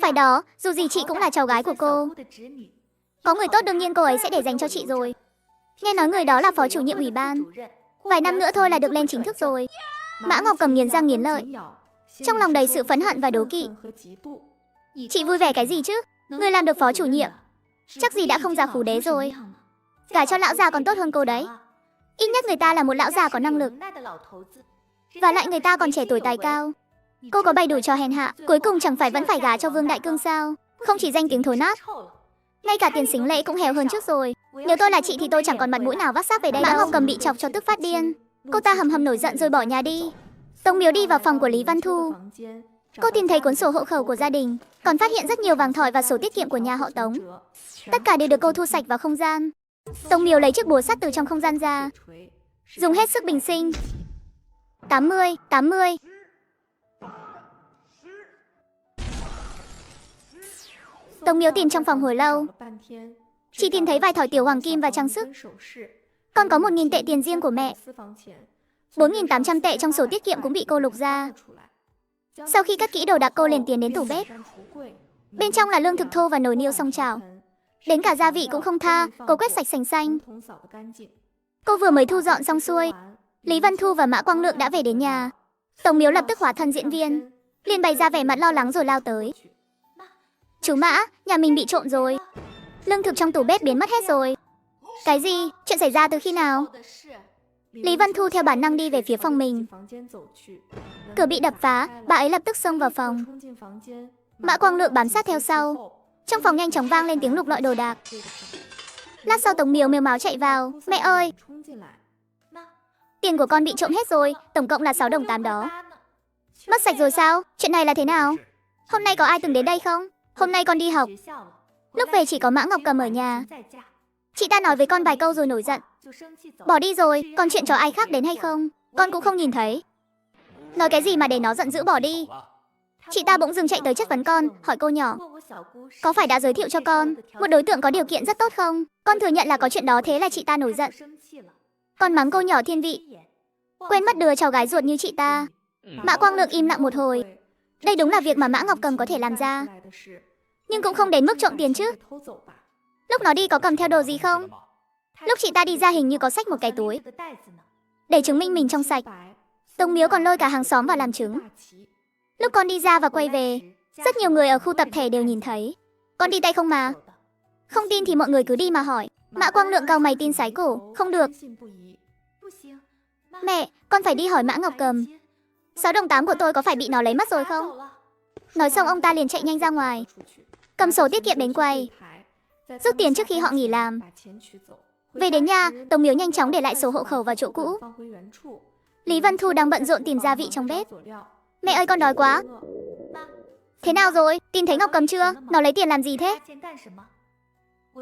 Phải đó, dù gì chị cũng là cháu gái của cô. Có người tốt đương nhiên cô ấy sẽ để dành cho chị rồi. Nghe nói người đó là phó chủ nhiệm ủy ban. Vài năm nữa thôi là được lên chính thức rồi. Mã Ngọc Cầm nghiến răng nghiến lợi, trong lòng đầy sự phẫn hận và đố kỵ. Chị vui vẻ cái gì chứ? Người làm được phó chủ nhiệm, chắc gì đã không già phú đế rồi. Gả cho lão già còn tốt hơn cô đấy. Ít nhất người ta là một lão già có năng lực, và lại người ta còn trẻ tuổi tài cao. Cô có bày đủ trò hèn hạ, cuối cùng chẳng phải vẫn phải gả cho Vương Đại Cương sao? Không chỉ danh tiếng thối nát, ngay cả tiền xính lễ cũng hèo hơn trước rồi. Nếu tôi là chị thì tôi chẳng còn mặt mũi nào vác xác về đây. Mã Ngọc Cầm bị chọc cho tức phát điên. Cô ta hầm hầm nổi giận rồi bỏ nhà đi. Tống Miếu đi vào phòng của Lý Văn Thu. Cô tìm thấy cuốn sổ hộ khẩu của gia đình, còn phát hiện rất nhiều vàng thỏi và sổ tiết kiệm của nhà họ Tống. Tất cả đều được cô thu sạch vào không gian. Tống Miếu lấy chiếc búa sắt từ trong không gian ra, dùng hết sức bình sinh. 80, 80. Tống Miếu tìm trong phòng hồi lâu, chỉ tìm thấy vài thỏi tiểu hoàng kim và trang sức. Còn có 1.000 tệ tiền riêng của mẹ. 4.800 tệ trong sổ tiết kiệm cũng bị cô lục ra. Sau khi cất kỹ đồ đạc, cô liền tiến đến tủ bếp. Bên trong là lương thực thô và nồi niêu song chảo. Đến cả gia vị cũng không tha, cô quét sạch sành xanh. Cô vừa mới thu dọn xong xuôi, Lý Văn Thu và Mã Quang Lượng đã về đến nhà. Tống Miếu lập tức hóa thân diễn viên, liền bày ra vẻ mặt lo lắng rồi lao tới. Chú Mã, nhà mình bị trộm rồi. Lương thực trong tủ bếp biến mất hết rồi. Cái gì? Chuyện xảy ra từ khi nào? Lý Vân Thu theo bản năng đi về phía phòng mình. Cửa bị đập phá, bà ấy lập tức xông vào phòng. Mã Quang Lượng bám sát theo sau. Trong phòng nhanh chóng vang lên tiếng lục lọi đồ đạc. Lát sau Tống Miếu mếu máo chạy vào. Mẹ ơi! Tiền của con bị trộm hết rồi, tổng cộng là 6 đồng 8 đó. Mất sạch rồi sao? Chuyện này là thế nào? Hôm nay có ai từng đến đây không? Hôm nay con đi học. Lúc về chỉ có Mã Ngọc Cầm ở nhà. Chị ta nói với con vài câu rồi nổi giận. Bỏ đi rồi, còn chuyện cho ai khác đến hay không? Con cũng không nhìn thấy. Nói cái gì mà để nó giận dữ bỏ đi? Chị ta bỗng dưng chạy tới chất vấn con, hỏi cô nhỏ. Có phải đã giới thiệu cho con một đối tượng có điều kiện rất tốt không? Con thừa nhận là có chuyện đó, thế là chị ta nổi giận. Con mắng cô nhỏ thiên vị. Quên mất đứa cháu gái ruột như chị ta. Mã Quang Lượng im lặng một hồi. Đây đúng là việc mà Mã Ngọc Cầm có thể làm ra. Nhưng cũng không đến mức trộm tiền chứ. Lúc nó đi có cầm theo đồ gì không? Lúc chị ta đi ra hình như có xách một cái túi. Để chứng minh mình trong sạch. Tống Miếu còn lôi cả hàng xóm vào làm chứng. Lúc con đi ra và quay về, rất nhiều người ở khu tập thể đều nhìn thấy. Con đi tay không mà. Không tin thì mọi người cứ đi mà hỏi. Mã Quang Lượng cau mày tin sái cổ. Không được. Mẹ, con phải đi hỏi Mã Ngọc Cầm. 6 đồng 8 của tôi có phải bị nó lấy mất rồi không? Nói xong ông ta liền chạy nhanh ra ngoài. Cầm sổ tiết kiệm đến quầy. Rút tiền trước khi họ nghỉ làm. Về đến nhà, Tống Miếu nhanh chóng để lại sổ hộ khẩu vào chỗ cũ. Lý Vân Thu đang bận rộn tìm gia vị trong bếp. Mẹ ơi, con đói quá. Thế nào rồi? Tìm thấy Ngọc Cầm chưa? Nó lấy tiền làm gì thế?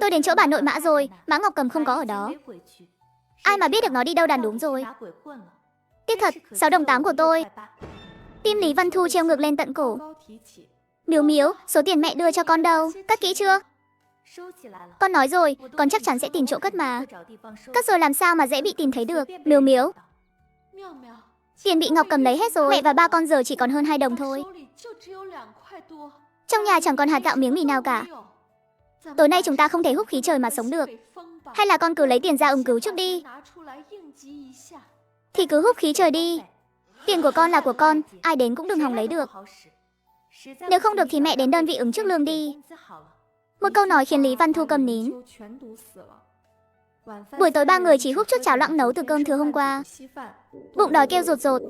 Tôi đến chỗ bà nội Mã rồi, Mã Ngọc Cầm không có ở đó. Ai mà biết được nó đi đâu đàn đúng rồi. Tiếc thật, 6 đồng 8 của tôi. Tim Lý Vân Thu treo ngược lên tận cổ. Miếu Miếu, số tiền mẹ đưa cho con đâu? Cất kỹ chưa? Con nói rồi, con chắc chắn sẽ tìm chỗ cất mà. Cất rồi làm sao mà dễ bị tìm thấy được? Miếu Miếu. Tiền bị Ngọc Cầm lấy hết rồi. Mẹ và ba con giờ chỉ còn hơn 2 đồng thôi. Trong nhà chẳng còn hạt gạo miếng mì nào cả. Tối nay chúng ta không thể hút khí trời mà sống được. Hay là con cứ lấy tiền ra ứng cứu trước đi. Thì cứ hút khí trời đi. Tiền của con là của con, ai đến cũng đừng hòng lấy được. Nếu không được thì mẹ đến đơn vị ứng trước lương đi. Một câu nói khiến Lý Văn Thu câm nín. Buổi tối ba người chỉ húp chút cháo loãng nấu từ cơm thừa hôm qua. Bụng đói kêu rột rột.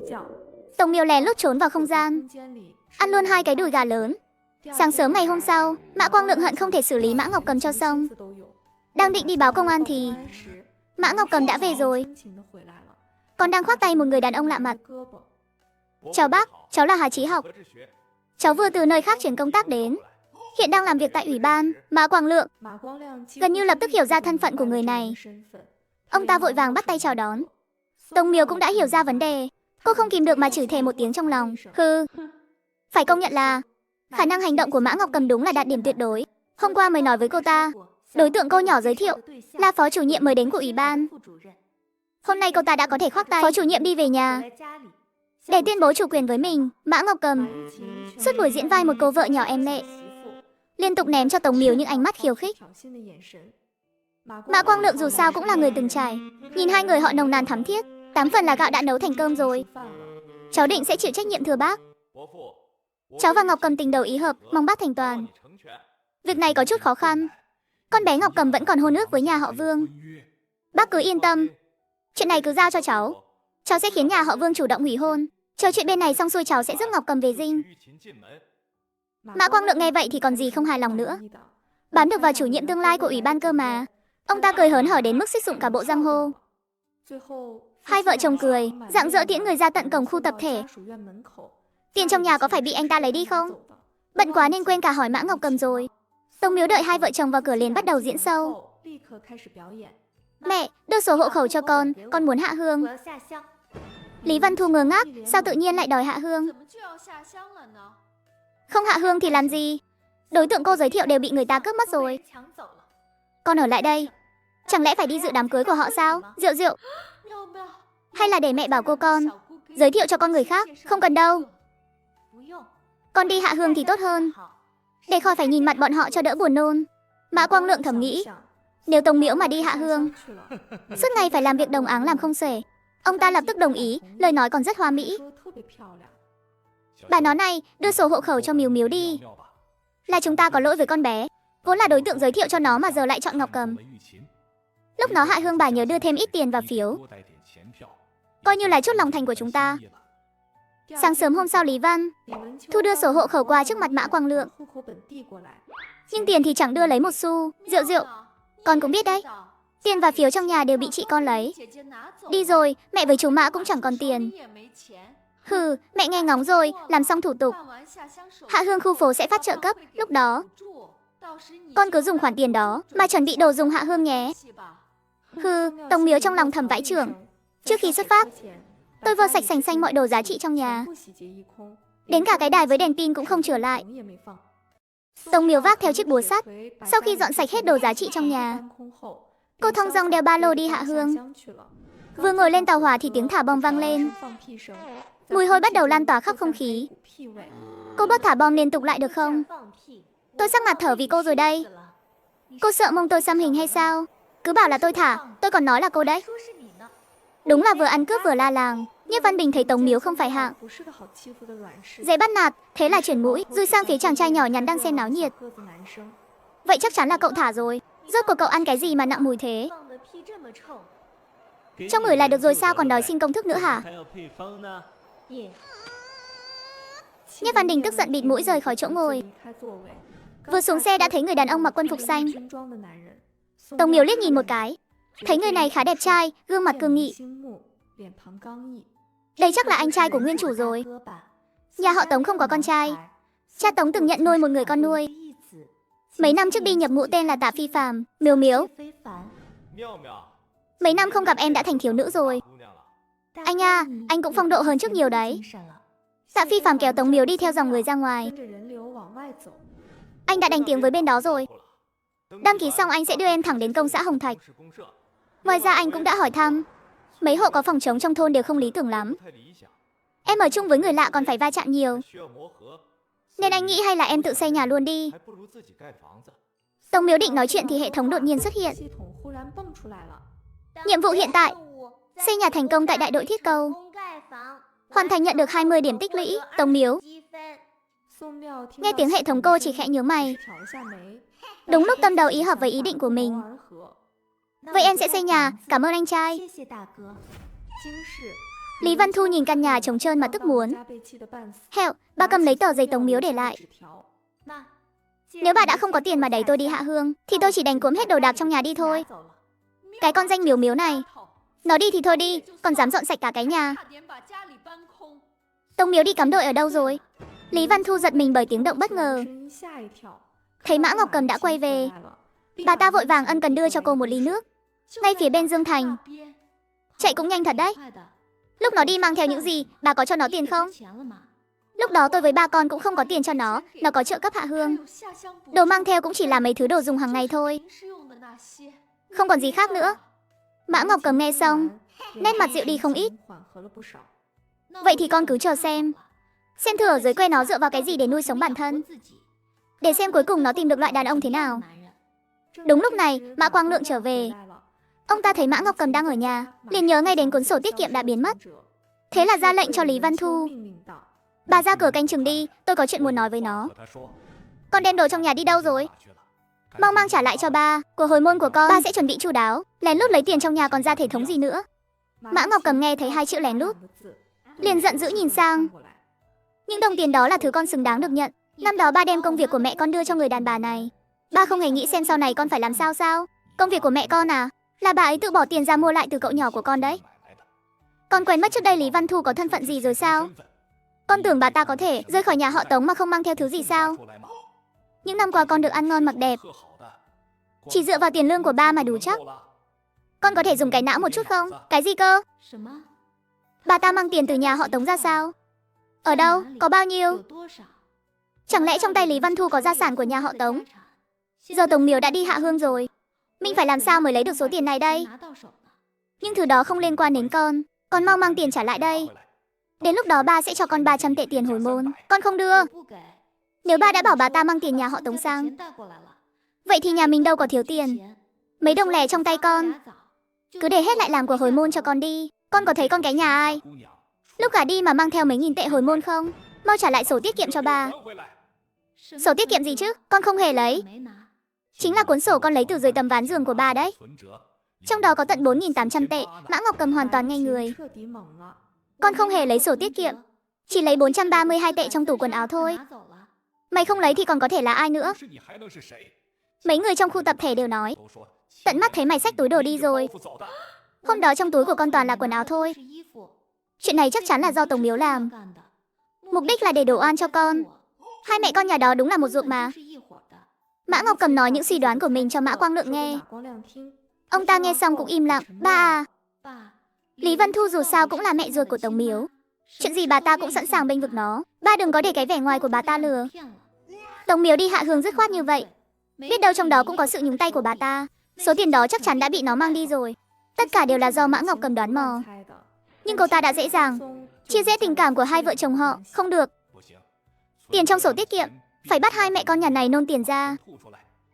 Tống Miếu lén lút trốn vào không gian, ăn luôn 2 cái đùi gà lớn. Sáng sớm ngày hôm sau, Mã Quang Lượng hận không thể xử lý Mã Ngọc Cầm cho xong. Đang định đi báo công an thì Mã Ngọc Cầm đã về rồi. Còn đang khoác tay một người đàn ông lạ mặt. Chào bác, cháu là Hà Chí Học. Cháu vừa từ nơi khác chuyển công tác đến, hiện đang làm việc tại ủy ban. Mã Quang Lượng gần như lập tức hiểu ra thân phận của người này. Ông ta vội vàng bắt tay chào đón. Tống Miếu cũng đã hiểu ra vấn đề. Cô không kìm được mà chửi thề một tiếng trong lòng. Hừ. Phải công nhận là khả năng hành động của Mã Ngọc Cầm đúng là đạt điểm tuyệt đối. Hôm qua mới nói với cô ta, đối tượng cô nhỏ giới thiệu là phó chủ nhiệm mới đến của ủy ban. Hôm nay cô ta đã có thể khoác tay phó chủ nhiệm đi về nhà để tuyên bố chủ quyền với mình. Mã Ngọc Cầm suốt buổi diễn vai một cô vợ nhỏ em lệ, liên tục ném cho Tống Miếu những ánh mắt khiêu khích. Mã Quang Lượng dù sao cũng là người từng trải, nhìn hai người họ nồng nàn thắm thiết, 8 phần là gạo đã nấu thành cơm rồi. Cháu định sẽ chịu trách nhiệm thưa bác. Cháu và Ngọc Cầm tình đầu ý hợp, mong bác thành toàn. Việc này có chút khó khăn. Con bé Ngọc Cầm vẫn còn hôn ước với nhà họ Vương. Bác cứ yên tâm, chuyện này cứ giao cho cháu. Cháu sẽ khiến nhà họ Vương chủ động hủy hôn. Chờ chuyện bên này xong xuôi cháu sẽ giúp Ngọc Cầm về dinh. Mã Quang Lượng nghe vậy thì còn gì không hài lòng nữa. Bám được vào chủ nhiệm tương lai của ủy ban cơ mà. Ông ta cười hớn hở đến mức xích dụng cả bộ giang hồ. Hai vợ chồng cười, rạng rỡ tiễn người ra tận cổng khu tập thể. Tiền trong nhà có phải bị anh ta lấy đi không? Bận quá nên quên cả hỏi Mã Ngọc Cầm rồi. Tống Miếu đợi hai vợ chồng vào cửa liền bắt đầu diễn show. Mẹ, đưa sổ hộ khẩu cho con muốn hạ hương. Lý Văn Thu ngơ ngác, sao tự nhiên lại đòi hạ hương? Không hạ hương thì làm gì? Đối tượng cô giới thiệu đều bị người ta cướp mất rồi. Con ở lại đây. Chẳng lẽ phải đi dự đám cưới của họ sao? Rượu rượu. Hay là để mẹ bảo cô con giới thiệu cho con người khác? Không cần đâu. Con đi hạ hương thì tốt hơn, để khỏi phải nhìn mặt bọn họ cho đỡ buồn nôn. Mã Quang Lượng thầm nghĩ, nếu Tống Miếu mà đi hạ hương, suốt ngày phải làm việc đồng áng làm không xuể. Ông ta lập tức đồng ý, lời nói còn rất hoa mỹ. Bà nói này, đưa sổ hộ khẩu cho Miếu Miếu đi. Là chúng ta có lỗi với con bé, vốn là đối tượng giới thiệu cho nó mà giờ lại chọn Ngọc Cầm. Lúc nó hạ hương bà nhớ đưa thêm ít tiền và phiếu. Coi như là chốt lòng thành của chúng ta. Sáng sớm hôm sau, Lý Văn Thu đưa sổ hộ khẩu qua trước mặt Mã Quang Lượng. Nhưng tiền thì chẳng đưa lấy một xu. Rượu, con cũng biết đấy. Tiền và phiếu trong nhà đều bị chị con lấy. Đi rồi, mẹ với chú Mã cũng chẳng còn tiền. Hừ, mẹ nghe ngóng rồi, làm xong thủ tục. Hạ Hương khu phố sẽ phát trợ cấp, lúc đó con cứ dùng khoản tiền đó mà chuẩn bị đồ dùng Hạ Hương nhé. Hừ, Tống Miếu trong lòng thầm vãi chưởng. Trước khi xuất phát, tôi vô sạch sành xanh mọi đồ giá trị trong nhà. Đến cả cái đài với đèn pin cũng không trở lại. Tống Miếu vác theo chiếc búa sắt. Sau khi dọn sạch hết đồ giá trị trong nhà, cô thong dong đeo ba lô đi Hạ Hương. Vừa ngồi lên tàu hỏa thì tiếng thả bom vang lên. Mùi hôi bắt đầu lan tỏa khắp không khí. Cô bớt thả bom liên tục lại được không? Tôi sắc mặt thở vì cô rồi đây. Cô sợ mông tôi xăm hình hay sao? Cứ bảo là tôi thả, tôi còn nói là cô đấy. Đúng là vừa ăn cướp vừa la làng. Nhiếp Văn Bình thấy Tống Miếu không phải hạng dễ bắt nạt, thế là chuyển mũi dùi sang phía chàng trai nhỏ nhắn đang xem náo nhiệt. Vậy chắc chắn là cậu thả rồi. Rốt cuộc cậu ăn cái gì mà nặng mùi thế? Trong người là được rồi sao còn đòi xin công thức nữa hả? Nhiếp Văn Đình tức giận bịt mũi rời khỏi chỗ ngồi. Vừa xuống xe đã thấy người đàn ông mặc quân phục xanh. Tống Miếu liếc nhìn một cái, thấy người này khá đẹp trai, gương mặt cương nghị. Đây chắc là anh trai của nguyên chủ rồi. Nhà họ Tống không có con trai. Cha Tống từng nhận nuôi một người con nuôi. Mấy năm trước đi nhập ngũ tên là Tạ Phi Phàm. Miếu. Mấy năm không gặp em đã thành thiếu nữ rồi. Anh à, anh cũng phong độ hơn trước nhiều đấy. Tạ Phi Phàm kéo Tống Miếu đi theo dòng người ra ngoài. Anh đã đánh tiếng với bên đó rồi. Đăng ký xong anh sẽ đưa em thẳng đến công xã Hồng Thạch. Ngoài ra anh cũng đã hỏi thăm. Mấy hộ có phòng trống trong thôn đều không lý tưởng lắm. Em ở chung với người lạ còn phải va chạm nhiều. Nên anh nghĩ hay là em tự xây nhà luôn đi. Tống Miếu định nói chuyện thì hệ thống đột nhiên xuất hiện. Nhiệm vụ hiện tại: xây nhà thành công tại đại đội Thiết Câu. Hoàn thành nhận được 20 điểm tích lũy. Tống Miếu nghe tiếng hệ thống, cô chỉ khẽ nhướng mày. Đúng lúc tâm đầu ý hợp với ý định của mình. Vậy em sẽ xây nhà, cảm ơn anh trai. Lý Văn Thu nhìn căn nhà trống trơn mà tức muốn. Hẹo, bà cầm lấy tờ giấy Tống Miếu để lại. Nếu bà đã không có tiền mà đẩy tôi đi Hạ Hương, thì tôi chỉ đành cuốn hết đồ đạc trong nhà đi thôi. Cái con danh Miếu này, nó đi thì thôi đi, còn dám dọn sạch cả cái nhà. Tống Miếu đi cắm đội ở đâu rồi? Lý Văn Thu giật mình bởi tiếng động bất ngờ. Thấy Mã Ngọc Cầm đã quay về, bà ta vội vàng ân cần đưa cho cô một ly nước. Ngay phía bên Dương Thành. Chạy cũng nhanh thật đấy. Lúc nó đi mang theo những gì, bà có cho nó tiền không? Lúc đó tôi với ba con cũng không có tiền cho nó có trợ cấp Hạ Hương. Đồ mang theo cũng chỉ là mấy thứ đồ dùng hàng ngày thôi. Không còn gì khác nữa. Mã Ngọc Cầm nghe xong, nét mặt dịu đi không ít. Vậy thì con cứ chờ xem thử ở dưới quê nó dựa vào cái gì để nuôi sống bản thân. Để xem cuối cùng nó tìm được loại đàn ông thế nào. Đúng lúc này, Mã Quang Lượng trở về. Ông ta thấy Mã Ngọc Cầm đang ở nhà, liền nhớ ngay đến cuốn sổ tiết kiệm đã biến mất. Thế là ra lệnh cho Lý Văn Thu: bà ra cửa canh chừng đi, tôi có chuyện muốn nói với nó. Con đem đồ trong nhà đi đâu rồi? Mau mang trả lại cho ba, của hồi môn của con ba sẽ chuẩn bị chu đáo. Lén lút lấy tiền trong nhà còn ra thể thống gì nữa. Mã Ngọc Cầm nghe thấy hai chữ lén lút, liền giận dữ nhìn sang. Những đồng tiền đó là thứ con xứng đáng được nhận. Năm đó ba đem công việc của mẹ con đưa cho người đàn bà này. Ba không hề nghĩ xem sau này con phải làm sao sao? Công việc của mẹ con à? Là bà ấy tự bỏ tiền ra mua lại từ cậu nhỏ của con đấy. Con quên mất trước đây Lý Văn Thu có thân phận gì rồi sao? Con tưởng bà ta có thể rời khỏi nhà họ Tống mà không mang theo thứ gì sao? Những năm qua con được ăn ngon mặc đẹp, chỉ dựa vào tiền lương của ba mà đủ chắc. Con có thể dùng cái não một chút không? Cái gì cơ? Bà ta mang tiền từ nhà họ Tống ra sao? Ở đâu? Có bao nhiêu? Chẳng lẽ trong tay Lý Văn Thu có gia sản của nhà họ Tống? Giờ Tống Miếu đã đi Hạ Hương rồi, mình phải làm sao mới lấy được số tiền này đây? Nhưng thứ đó không liên quan đến con mau mang tiền trả lại đây. Đến lúc đó ba sẽ cho con 300 tệ tiền hồi môn. Con không đưa. Nếu ba đã bảo bà ta mang tiền nhà họ Tống sang, vậy thì nhà mình đâu có thiếu tiền. Mấy đồng lẻ trong tay con cứ để hết lại làm của hồi môn cho con đi. Con có thấy con cái nhà ai lúc gả đi mà mang theo mấy nghìn tệ hồi môn không? Mau trả lại sổ tiết kiệm cho bà. Sổ tiết kiệm gì chứ? Con không hề lấy. Chính là cuốn sổ con lấy từ dưới tấm ván giường của bà đấy. Trong đó có tận 4.800 tệ, Mã Ngọc Cầm hoàn toàn ngây người. Con không hề lấy sổ tiết kiệm, chỉ lấy 432 tệ trong tủ quần áo thôi. Mày không lấy thì còn có thể là ai nữa? Mấy người trong khu tập thể đều nói, tận mắt thấy mày xách túi đồ đi rồi. Hôm đó trong túi của con toàn là quần áo thôi. Chuyện này chắc chắn là do Tống Miếu làm. Mục đích là để đổ oan cho con. Hai mẹ con nhà đó đúng là một ruột mà. Mã Ngọc Cầm nói những suy đoán của mình cho Mã Quang Lượng nghe. Ông ta nghe xong cũng im lặng. Ba à, Lý Vân Thu dù sao cũng là mẹ ruột của Tống Miếu. Chuyện gì bà ta cũng sẵn sàng bênh vực nó. Ba đừng có để cái vẻ ngoài của bà ta lừa. Tống Miếu đi hạ hương dứt khoát như vậy, biết đâu trong đó cũng có sự nhúng tay của bà ta. Số tiền đó chắc chắn đã bị nó mang đi rồi. Tất cả đều là do Mã Ngọc Cầm đoán mò. Nhưng cô ta đã dễ dàng chia rẽ tình cảm của hai vợ chồng họ. Không được. Tiền trong sổ tiết kiệm phải bắt hai mẹ con nhà này nôn tiền ra.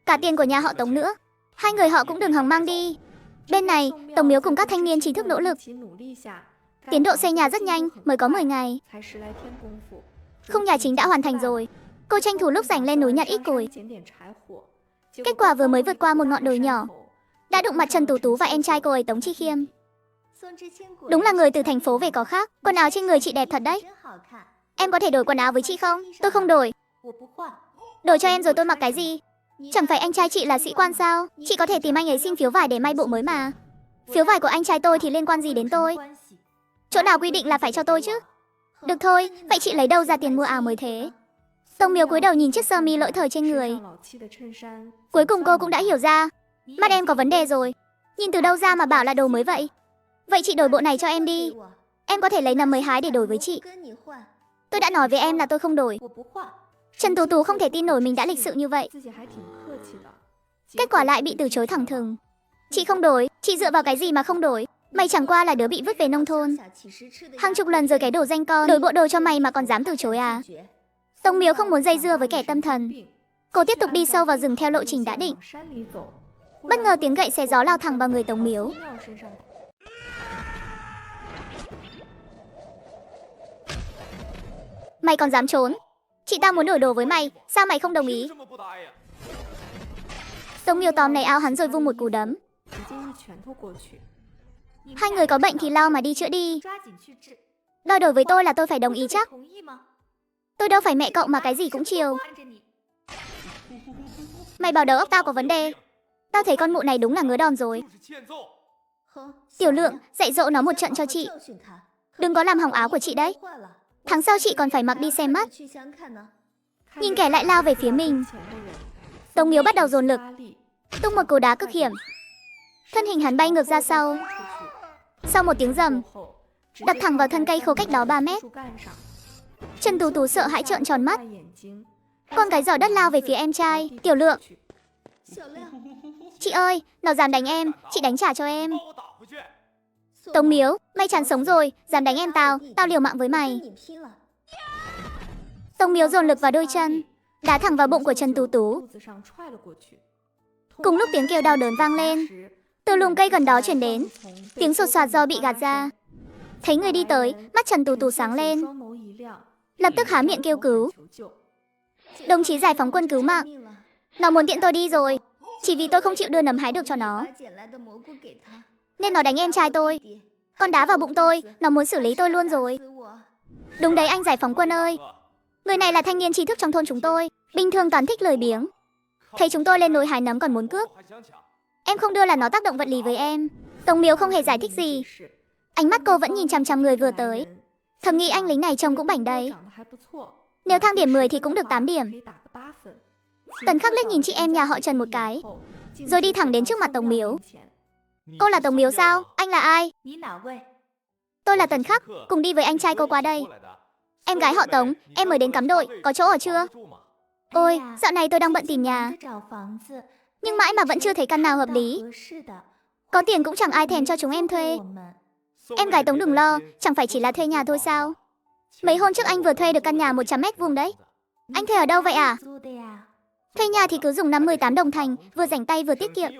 Cả tiền của nhà họ Tống nữa. Hai người họ cũng đừng hòng mang đi. Bên này, Tống Miếu cùng các thanh niên trí thức nỗ lực. Tiến độ xây nhà rất nhanh, mới có 10 ngày. Khung nhà chính đã hoàn thành rồi. Cô tranh thủ lúc rảnh lên núi nhặt ít củi. Kết quả vừa mới vượt qua một ngọn đồi nhỏ, đã đụng mặt Trần Tú Tú và em trai cô ấy Tống Chi Khiêm. Đúng là người từ thành phố về có khác. Quần áo trên người chị đẹp thật đấy. Em có thể đổi quần áo với chị không? Tôi không đổi. Đổi cho em rồi tôi mặc cái gì? Chẳng phải anh trai chị là sĩ quan sao? Chị có thể tìm anh ấy xin phiếu vải để may bộ mới mà. Phiếu vải của anh trai tôi thì liên quan gì đến tôi? Chỗ nào quy định là phải cho tôi chứ? Được thôi, vậy chị lấy đâu ra tiền mua áo mới thế? Tống Miếu cúi đầu nhìn chiếc sơ mi lỗi thời trên người. Cuối cùng cô cũng đã hiểu ra, mắt em có vấn đề rồi. Nhìn từ đâu ra mà bảo là đồ mới vậy? Vậy chị đổi bộ này cho em đi. Em có thể lấy nấm mới hái để đổi với chị. Tôi đã nói với em là tôi không đổi. Trần Tú Tú không thể tin nổi mình đã lịch sự như vậy. Kết quả lại bị từ chối thẳng thừng. Chị không đổi, chị dựa vào cái gì mà không đổi? Mày chẳng qua là đứa bị vứt về nông thôn. Hàng chục lần rồi cái đồ danh con, đổi bộ đồ cho mày mà còn dám từ chối à? Tống Miếu không muốn dây dưa với kẻ tâm thần. Cô tiếp tục đi sâu vào rừng theo lộ trình đã định. Bất ngờ tiếng gậy xé gió lao thẳng vào người Tống Miếu. Mày còn dám trốn? Chị ta muốn đổi đồ với mày, sao mày không đồng ý? Tống Miếu tóm lấy áo hắn rồi vung một cú đấm. Hai người có bệnh thì lao mà đi chữa đi. Đòi đổi với tôi là tôi phải đồng ý chắc. Tôi đâu phải mẹ cậu mà cái gì cũng chiều. Mày bảo đầu óc tao có vấn đề. Tao thấy con mụ này đúng là ngứa đòn rồi. Tiểu Lượng, dạy dỗ nó một trận cho chị. Đừng có làm hỏng áo của chị đấy. Tháng sau chị còn phải mặc đi xem mắt. Nhìn kẻ lại lao về phía mình. Tống Miếu bắt đầu dồn lực, tung một cú đá cực hiểm. Thân hình hắn bay ngược ra sau. Sau một tiếng rầm, đập thẳng vào thân cây khô cách đó 3 mét. Trần Tú Tú sợ hãi trợn tròn mắt. Con cái giỏ đất lao về phía em trai. Tiểu Lượng. Chị ơi, nó dám đánh em, chị đánh trả cho em. Tống Miếu, mày chán sống rồi, dám đánh em tao liều mạng với mày. Tống Miếu dồn lực vào đôi chân, đá thẳng vào bụng của Trần Tú Tú. Cùng lúc tiếng kêu đau đớn vang lên, từ lùm cây gần đó truyền đến tiếng sột soạt do bị gạt ra. Thấy người đi tới, mắt Trần Tú Tú sáng lên, lập tức há miệng kêu cứu. Đồng chí giải phóng quân cứu mạng. Nó muốn tiễn tôi đi rồi, chỉ vì tôi không chịu đưa nấm hái được cho nó, nên nó đánh em trai tôi. Con đá vào bụng tôi, nó muốn xử lý tôi luôn rồi. Đúng đấy anh giải phóng quân ơi. Người này là thanh niên trí thức trong thôn chúng tôi, bình thường toàn thích lười biếng. Thấy chúng tôi lên núi hái nấm còn muốn cướp. Em không đưa là nó tác động vật lý với em. Tống Miếu không hề giải thích gì. Ánh mắt cô vẫn nhìn chằm chằm người vừa tới. Thầm nghĩ anh lính này trông cũng bảnh đấy. Nếu thang điểm 10 thì cũng được 8 điểm. Tần Khắc liếc nhìn chị em nhà họ Trần một cái, rồi đi thẳng đến trước mặt Tống Miếu. Cô là Tống Miếu sao? Anh là ai? Tôi là Tần Khắc, cùng đi với anh trai cô qua đây. Em gái họ Tống, em mới đến cắm đội, có chỗ ở chưa? Ôi, dạo này tôi đang bận tìm nhà, nhưng mãi mà vẫn chưa thấy căn nào hợp lý. Có tiền cũng chẳng ai thèm cho chúng em thuê. Em gái Tống đừng lo, chẳng phải chỉ là thuê nhà thôi sao? Mấy hôm trước anh vừa thuê được căn nhà 100 mét vuông đấy. Anh thuê ở đâu vậy à? Thuê nhà thì cứ dùng 5-18 đồng thành, vừa rảnh tay vừa tiết kiệm.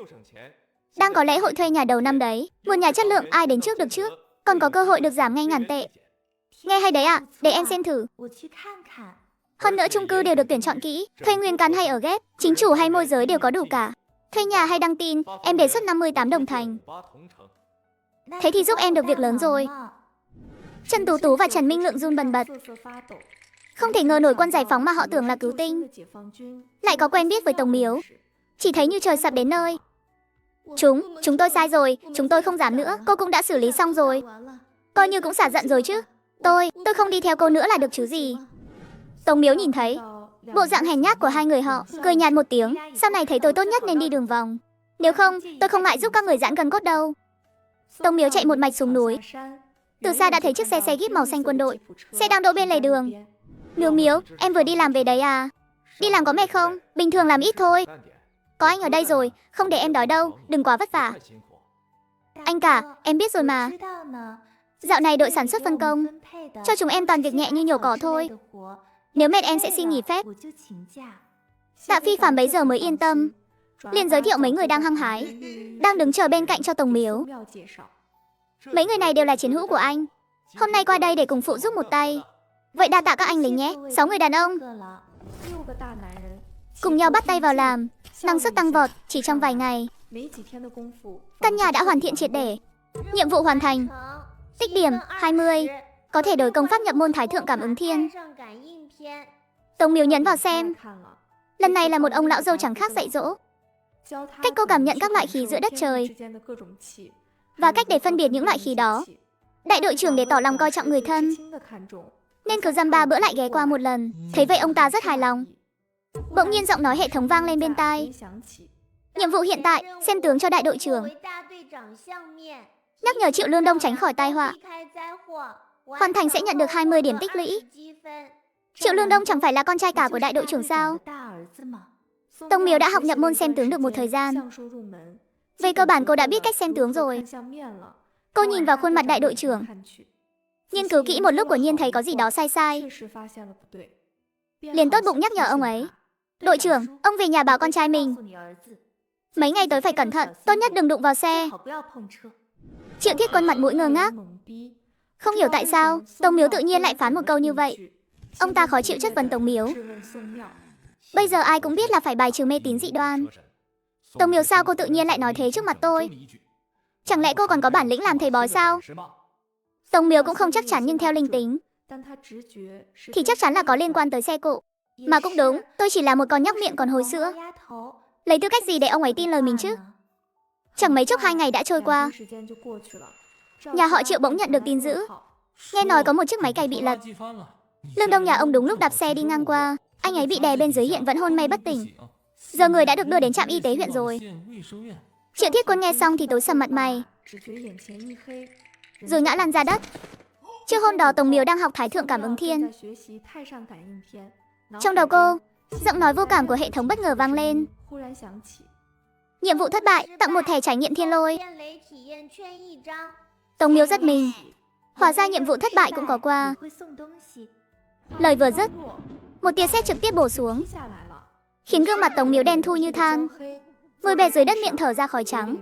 Đang có lễ hội thuê nhà đầu năm đấy, một nhà chất lượng ai đến trước được trước, còn có cơ hội được giảm ngay ngàn tệ. Nghe hay đấy ạ, để em xem thử. Hơn nữa chung cư đều được tuyển chọn kỹ, thuê nguyên căn hay ở ghép, chính chủ hay môi giới đều có đủ cả. Thuê nhà hay đăng tin, em đề xuất 58 đồng thành. Thế thì giúp em được việc lớn rồi. Trần Tú Tú và Trần Minh Lượng run bần bật. Không thể ngờ nổi quân giải phóng mà họ tưởng là cứu tinh lại có quen biết với Tống Miếu. Chỉ thấy như trời sập đến nơi. Chúng tôi sai rồi, chúng tôi không dám nữa, cô cũng đã xử lý xong rồi. Coi như cũng xả giận rồi chứ. Tôi không đi theo cô nữa là được chứ gì. Tống Miếu nhìn thấy bộ dạng hèn nhát của hai người họ, cười nhạt một tiếng, sau này thấy tôi tốt nhất nên đi đường vòng. Nếu không, tôi không ngại giúp các người giãn gân cốt đâu. Tống Miếu chạy một mạch xuống núi. Từ xa đã thấy chiếc xe jeep màu xanh quân đội, xe đang đỗ bên lề đường. Miếu, em vừa đi làm về đấy à? Đi làm có mệt không? Bình thường làm ít thôi. Có anh ở đây rồi, không để em đói đâu, đừng quá vất vả. Anh cả, em biết rồi mà. Dạo này đội sản xuất phân công, cho chúng em toàn việc nhẹ như nhổ cỏ thôi. Nếu mệt em sẽ xin nghỉ phép. Tạ Phi Phạm bấy giờ mới yên tâm, liền giới thiệu mấy người đang hăng hái, đang đứng chờ bên cạnh cho Tống Miếu. Mấy người này đều là chiến hữu của anh, hôm nay qua đây để cùng phụ giúp một tay. Vậy đa tạ các anh lính nhé. 6 người đàn ông cùng nhau bắt tay vào làm, năng suất tăng vọt. Chỉ trong vài ngày, căn nhà đã hoàn thiện triệt để. Nhiệm vụ hoàn thành. Tích điểm 20, có thể đổi công pháp nhập môn Thái Thượng Cảm Ứng Thiên. Tống Miếu nhấn vào xem. Lần này là một ông lão râu trắng khác dạy dỗ cách cô cảm nhận các loại khí giữa đất trời và cách để phân biệt những loại khí đó. Đại đội trưởng để tỏ lòng coi trọng người thân nên cứ dăm ba bữa lại ghé qua một lần. Thấy vậy ông ta rất hài lòng. Bỗng nhiên giọng nói hệ thống vang lên bên tai. Nhiệm vụ hiện tại, xem tướng cho đại đội trưởng. Nhắc nhở Triệu Lương Đông tránh khỏi tai họa. Hoàn thành sẽ nhận được 20 điểm tích lũy. Triệu Lương Đông chẳng phải là con trai cả của đại đội trưởng sao? Tống Miếu đã học nhập môn xem tướng được một thời gian. Về cơ bản cô đã biết cách xem tướng rồi. Cô nhìn vào khuôn mặt đại đội trưởng, nghiên cứu kỹ một lúc quả nhiên thấy có gì đó sai. Liền tốt bụng nhắc nhở ông ấy. Đội trưởng, ông về nhà bảo con trai mình mấy ngày tới phải cẩn thận, tốt nhất đừng đụng vào xe. Triệu Thiết Quân mặt mũi ngơ ngác, không hiểu tại sao Tống Miếu tự nhiên lại phán một câu như vậy. Ông ta khó chịu chất vấn Tống Miếu. Bây giờ ai cũng biết là phải bài trừ mê tín dị đoan. Tống Miếu, sao cô tự nhiên lại nói thế trước mặt tôi? Chẳng lẽ cô còn có bản lĩnh làm thầy bói sao? Tống Miếu cũng không chắc chắn, nhưng theo linh tính thì chắc chắn là có liên quan tới xe cộ. Mà cũng đúng, tôi chỉ là một con nhóc miệng còn hôi sữa, lấy tư cách gì để ông ấy tin lời mình chứ? Chẳng mấy chốc 2 ngày đã trôi qua. Nhà họ Triệu bỗng nhận được tin dữ. Nghe nói có một chiếc máy cày bị lật. Lương Đông nhà ông đúng lúc đạp xe đi ngang qua, anh ấy bị đè bên dưới hiện vẫn hôn mê bất tỉnh. Giờ người đã được đưa đến trạm y tế huyện rồi. Triệu Thiết Quân nghe xong thì tối sầm mặt mày, rồi ngã lăn ra đất. Trước hôm đó Tống Miếu đang học Thái Thượng Cảm Ứng Thiên. Trong đầu cô, giọng nói vô cảm của hệ thống bất ngờ vang lên. Nhiệm vụ thất bại, tặng một thẻ trải nghiệm thiên lôi. Tống Miếu giật mình, hóa ra nhiệm vụ thất bại cũng có qua. Lời vừa dứt, một tia sét trực tiếp bổ xuống, khiến gương mặt Tống Miếu đen thui như than, môi bẹt dưới đất, miệng thở ra khói trắng.